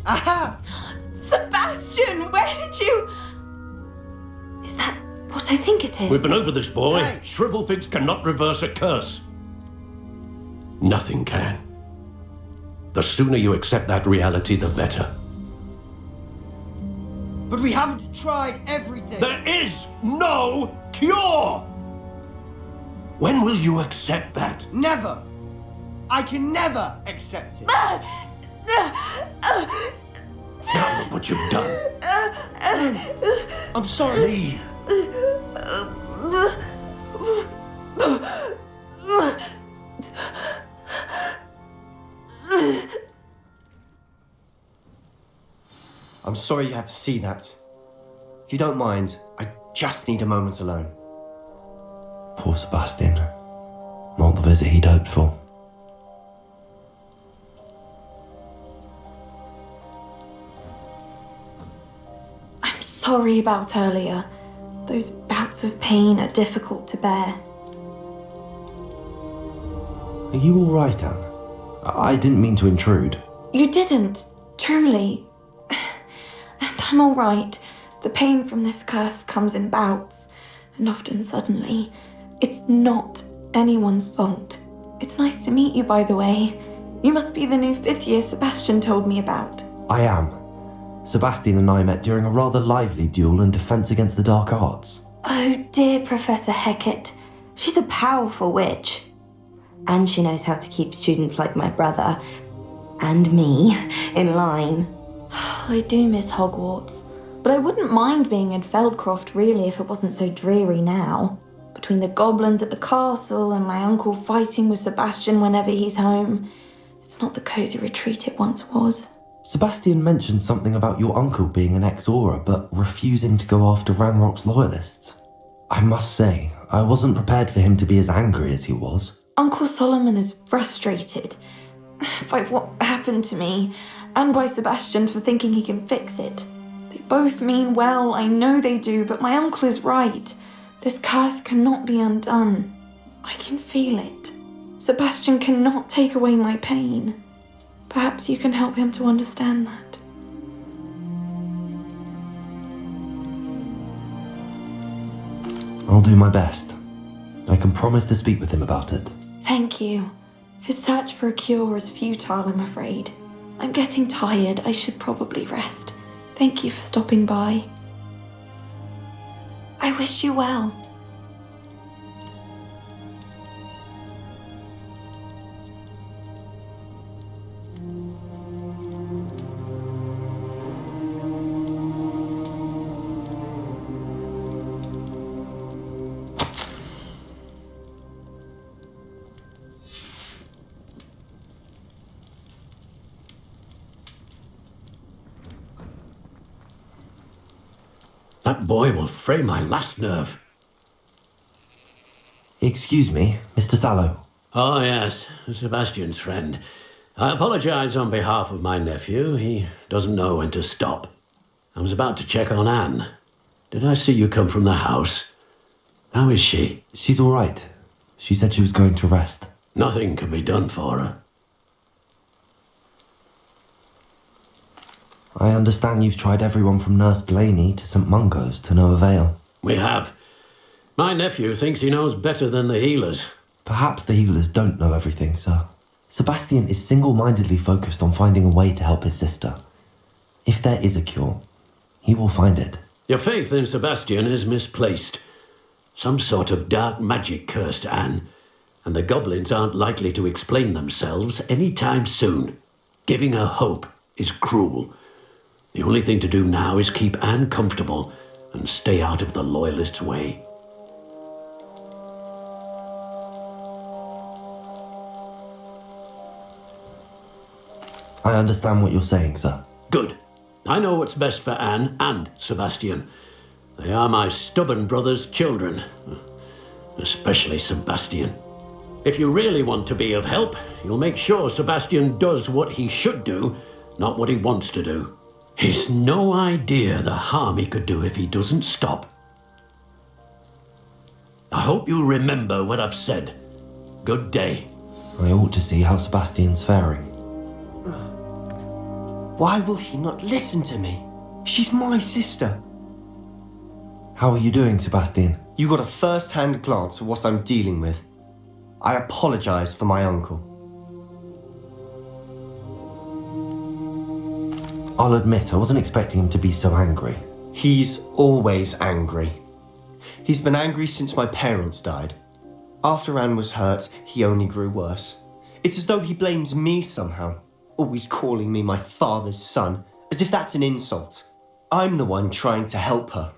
Aha! Sebastian, where did you... Is that what I think it is? We've been over this, boy. Hey. Shrivelfigs cannot reverse a curse. Nothing can. The sooner you accept that reality, the better. But we haven't tried everything. There is no cure! When will you accept that? Never! I can never accept it. Now look what you've done. I'm sorry. I'm sorry you had to see that. If you don't mind, I just need a moment alone. Poor Sebastian. Not the visit he'd hoped for. I'm sorry about earlier. Those bouts of pain are difficult to bear. Are you all right, Anne? I didn't mean to intrude. You didn't, truly. And I'm all right. The pain from this curse comes in bouts, and often suddenly. It's not anyone's fault. It's nice to meet you, by the way. You must be the new 5th year Sebastian told me about. I am. Sebastian and I met during a rather lively duel in Defense Against the Dark Arts. Oh dear, Professor Hecat. She's a powerful witch. And she knows how to keep students like my brother, and me, in line. I do miss Hogwarts, but I wouldn't mind being in Feldcroft really if it wasn't so dreary now. Between the goblins at the castle and my uncle fighting with Sebastian whenever he's home, it's not the cosy retreat it once was. Sebastian mentioned something about your uncle being an ex-Aura, but refusing to go after Ranrock's loyalists. I must say, I wasn't prepared for him to be as angry as he was. Uncle Solomon is frustrated by what happened to me, and by Sebastian for thinking he can fix it. They both mean well, I know they do, but my uncle is right. This curse cannot be undone. I can feel it. Sebastian cannot take away my pain. Perhaps you can help him to understand that. I'll do my best. I can promise to speak with him about it. Thank you. His search for a cure is futile, I'm afraid. I'm getting tired. I should probably rest. Thank you for stopping by. I wish you well. That boy will fray my last nerve. Excuse me, Mr. Sallow. Oh, yes, Sebastian's friend. I apologize on behalf of my nephew. He doesn't know when to stop. I was about to check on Anne. Did I see you come from the house? How is she? She's all right. She said she was going to rest. Nothing can be done for her. I understand you've tried everyone from Nurse Blaney to St. Mungo's to no avail. We have. My nephew thinks he knows better than the healers. Perhaps the healers don't know everything, sir. Sebastian is single-mindedly focused on finding a way to help his sister. If there is a cure, he will find it. Your faith in Sebastian is misplaced. Some sort of dark magic cursed Anne, and the goblins aren't likely to explain themselves any time soon. Giving her hope is cruel. The only thing to do now is keep Anne comfortable and stay out of the Loyalists' way. I understand what you're saying, sir. Good. I know what's best for Anne and Sebastian. They are my stubborn brother's children. Especially Sebastian. If you really want to be of help, you'll make sure Sebastian does what he should do, not what he wants to do. He's no idea the harm he could do if he doesn't stop. I hope you remember what I've said. Good day. I ought to see how Sebastian's faring. Why will he not listen to me? She's my sister. How are you doing, Sebastian? You got a first-hand glance at what I'm dealing with. I apologize for my uncle. I'll admit, I wasn't expecting him to be so angry. He's always angry. He's been angry since my parents died. After Anne was hurt, he only grew worse. It's as though he blames me somehow, always calling me my father's son, as if that's an insult. I'm the one trying to help her.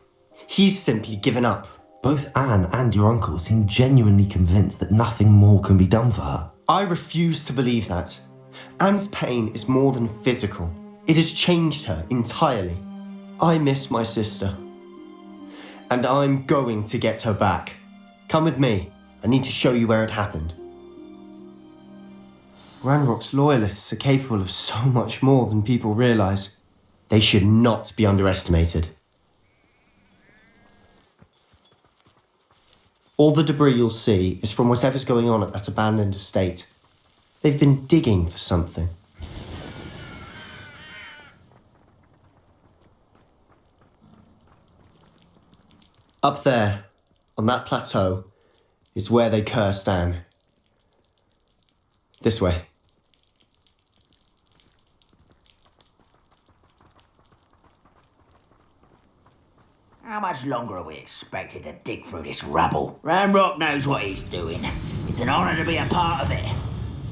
He's simply given up. Both Anne and your uncle seem genuinely convinced that nothing more can be done for her. I refuse to believe that. Anne's pain is more than physical. It has changed her entirely. I miss my sister. And I'm going to get her back. Come with me. I need to show you where it happened. Ranrock's loyalists are capable of so much more than people realise. They should not be underestimated. All the debris you'll see is from whatever's going on at that abandoned estate. They've been digging for something. Up there, on that plateau, is where they cursed Anne. This way. How much longer are we expected to dig through this rubble? Ramrock knows what he's doing. It's an honour to be a part of it.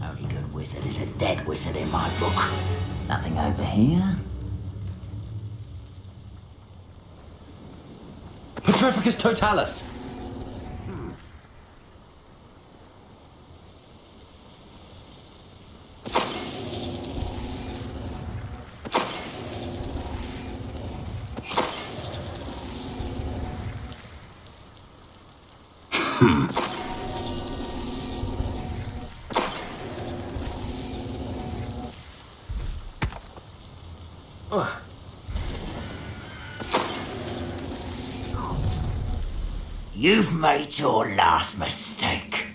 Only good wizard is a dead wizard in my book. Nothing over here. Petrificus totalis! You've made your last mistake.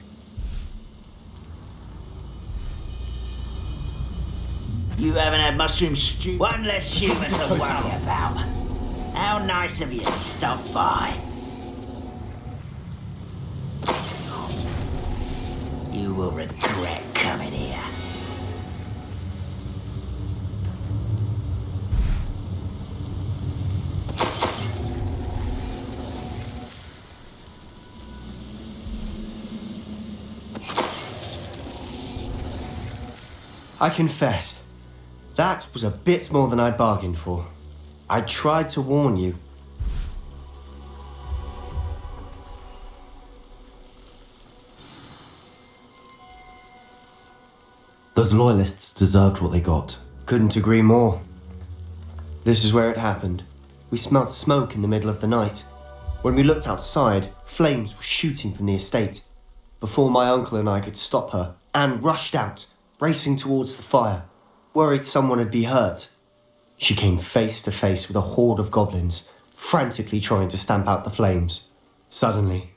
You haven't had mushroom stew. One less human to worry about. How nice of you to stop by. You will regret coming here. I confess, that was a bit more than I bargained for. I tried to warn you. Those loyalists deserved what they got. Couldn't agree more. This is where it happened. We smelled smoke in the middle of the night. When we looked outside, flames were shooting from the estate. Before my uncle and I could stop her, Anne rushed out, racing towards the fire, worried someone had been hurt. She came face to face with a horde of goblins, frantically trying to stamp out the flames. Suddenly,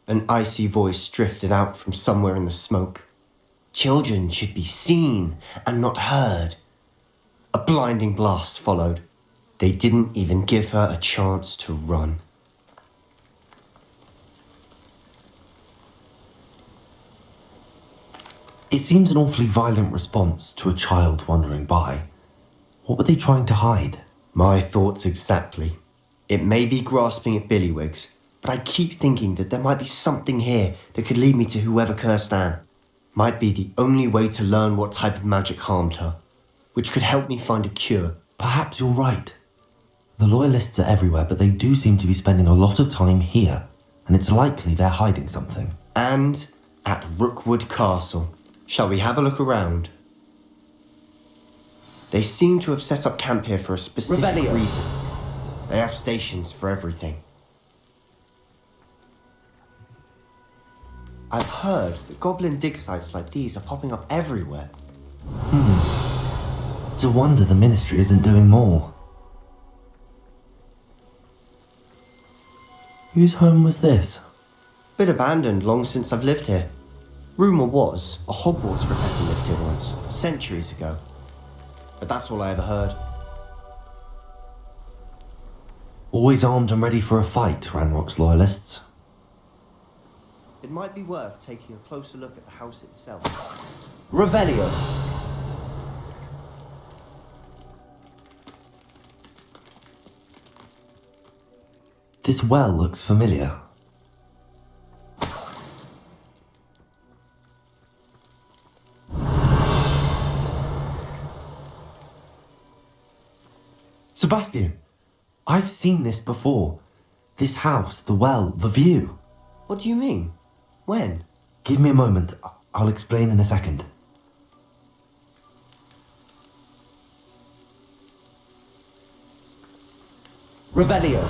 an icy voice drifted out from somewhere in the smoke. Children should be seen and not heard. A blinding blast followed. They didn't even give her a chance to run. It seems an awfully violent response to a child wandering by. What were they trying to hide? My thoughts exactly. It may be grasping at billywhigs, but I keep thinking that there might be something here that could lead me to whoever cursed Anne. Might be the only way to learn what type of magic harmed her, which could help me find a cure. Perhaps you're right. The loyalists are everywhere, but they do seem to be spending a lot of time here, and it's likely they're hiding something. And at Rookwood Castle. Shall we have a look around? They seem to have set up camp here for a specific reason. They have stations for everything. I've heard that goblin dig sites like these are popping up everywhere. It's a wonder the ministry isn't doing more. Whose home was this? Been abandoned long since I've lived here. Rumour was a Hogwarts professor lived here once, centuries ago. But that's all I ever heard. Always armed and ready for a fight, Ranrock's loyalists. It might be worth taking a closer look at the house itself. Revelio. This well looks familiar. Sebastian, I've seen this before. This house, the well, the view. What do you mean? When? Give me a moment. I'll explain in a second. Revelio.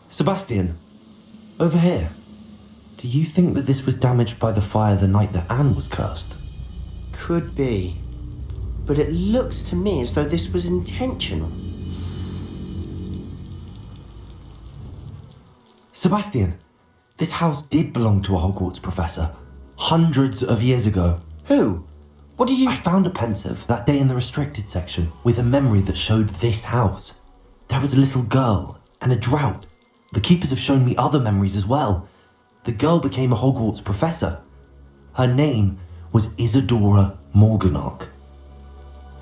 Sebastian, over here. Do you think that this was damaged by the fire the night that Anne was cursed? Could be. But it looks to me as though this was intentional. Sebastian, this house did belong to a Hogwarts professor. Hundreds of years ago. Who? What do you... I found a pensive that day in the restricted section with a memory that showed this house. There was a little girl and a drought. The keepers have shown me other memories as well. The girl became a Hogwarts professor. Her name was Isadora Morganach.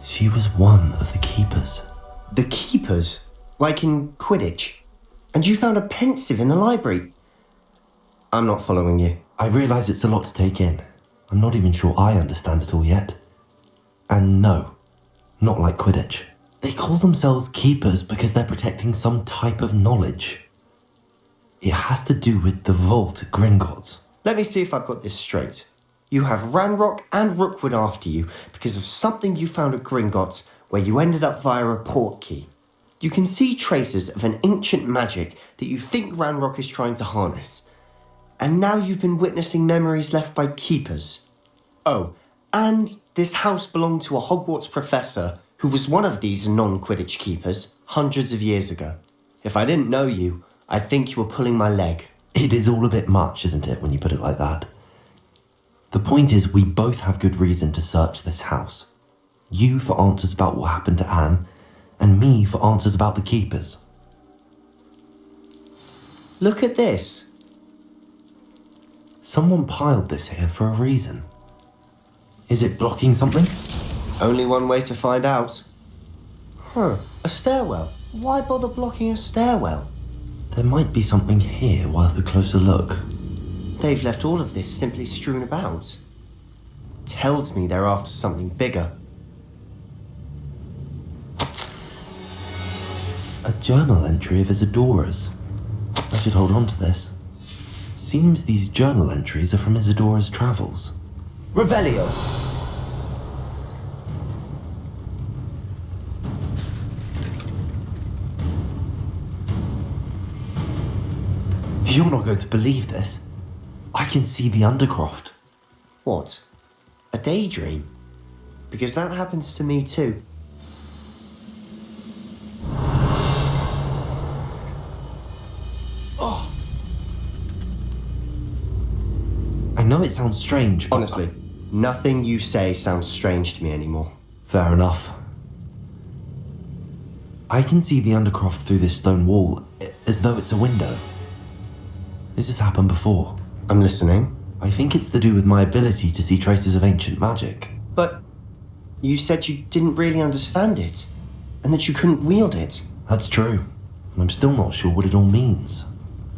She was one of the keepers. The keepers? Like in Quidditch? And you found a pensive in the library? I'm not following you. I realise it's a lot to take in. I'm not even sure I understand it all yet. And no, not like Quidditch. They call themselves keepers because they're protecting some type of knowledge. It has to do with the vault at Gringotts. Let me see if I've got this straight. You have Ranrock and Rookwood after you because of something you found at Gringotts where you ended up via a portkey. You can see traces of an ancient magic that you think Ranrock is trying to harness. And now you've been witnessing memories left by keepers. Oh, and this house belonged to a Hogwarts professor who was one of these non-Quidditch keepers hundreds of years ago. If I didn't know you, I'd think you were pulling my leg. It is all a bit much, isn't it, when you put it like that? The point is, we both have good reason to search this house. You for answers about what happened to Anne, and me for answers about the keepers. Look at this. Someone piled this here for a reason. Is it blocking something? Only one way to find out. A stairwell. Why bother blocking a stairwell? There might be something here worth a closer look. They've left all of this simply strewn about. Tells me they're after something bigger. A journal entry of Isadora's. I should hold on to this. Seems these journal entries are from Isadora's travels. Revelio. You're not going to believe this. I can see the Undercroft. What? A daydream? Because that happens to me too. Oh. I know it sounds strange, but... Honestly, nothing you say sounds strange to me anymore. Fair enough. I can see the Undercroft through this stone wall, as though it's a window. This has happened before. I'm listening. I think it's to do with my ability to see traces of ancient magic. But you said you didn't really understand it, and that you couldn't wield it. That's true, and I'm still not sure what it all means.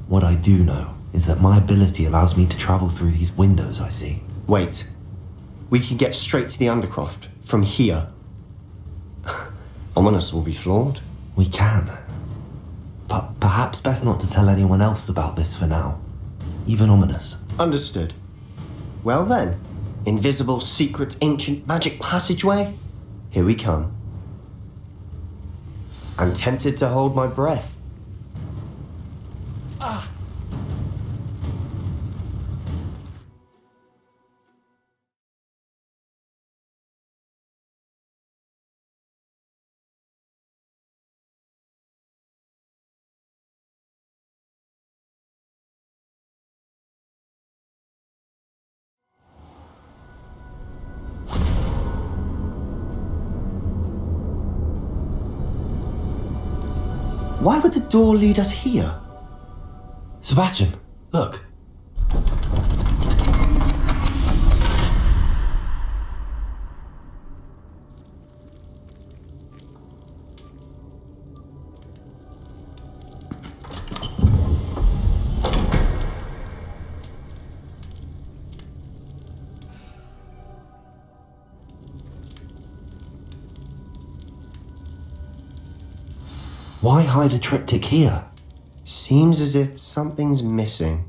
What I do know is that my ability allows me to travel through these windows I see. Wait. We can get straight to the Undercroft from here. Ominous will be flawed. We can. But perhaps best not to tell anyone else about this for now. Even Ominous. Understood. Well then, invisible, secret, ancient magic passageway? Here we come. I'm tempted to hold my breath. Why would the door lead us here? Sebastian, look. Why hide a triptych here? Seems as if something's missing.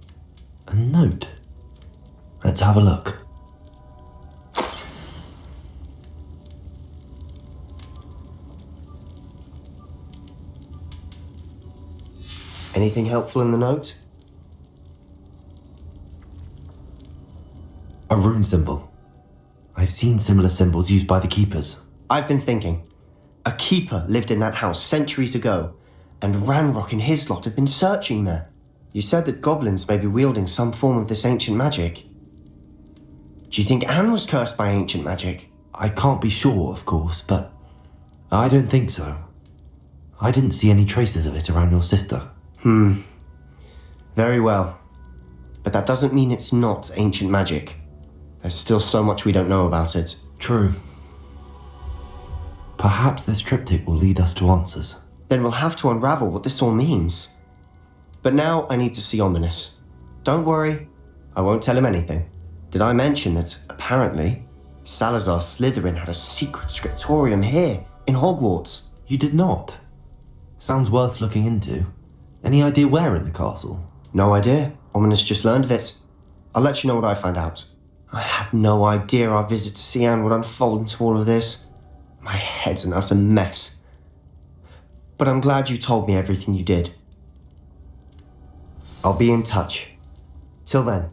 A note. Let's have a look. Anything helpful in the note? A rune symbol. I've seen similar symbols used by the keepers. I've been thinking. A keeper lived in that house centuries ago, and Ranrock and his lot have been searching there. You said that goblins may be wielding some form of this ancient magic. Do you think Anne was cursed by ancient magic? I can't be sure, of course, but I don't think so. I didn't see any traces of it around your sister. Very well. But that doesn't mean it's not ancient magic. There's still so much we don't know about it. True. Perhaps this triptych will lead us to answers. Then we'll have to unravel what this all means. But now I need to see Ominous. Don't worry, I won't tell him anything. Did I mention that, apparently, Salazar Slytherin had a secret scriptorium here, in Hogwarts? You did not? Sounds worth looking into. Any idea where in the castle? No idea. Ominous just learned of it. I'll let you know what I find out. I had no idea our visit to see Anne would unfold into all of this. My head's an utter mess. But I'm glad you told me everything you did. I'll be in touch. Till then.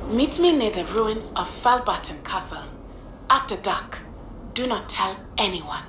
Meet me near the ruins of Falbutton Castle. After dark. Do not tell anyone.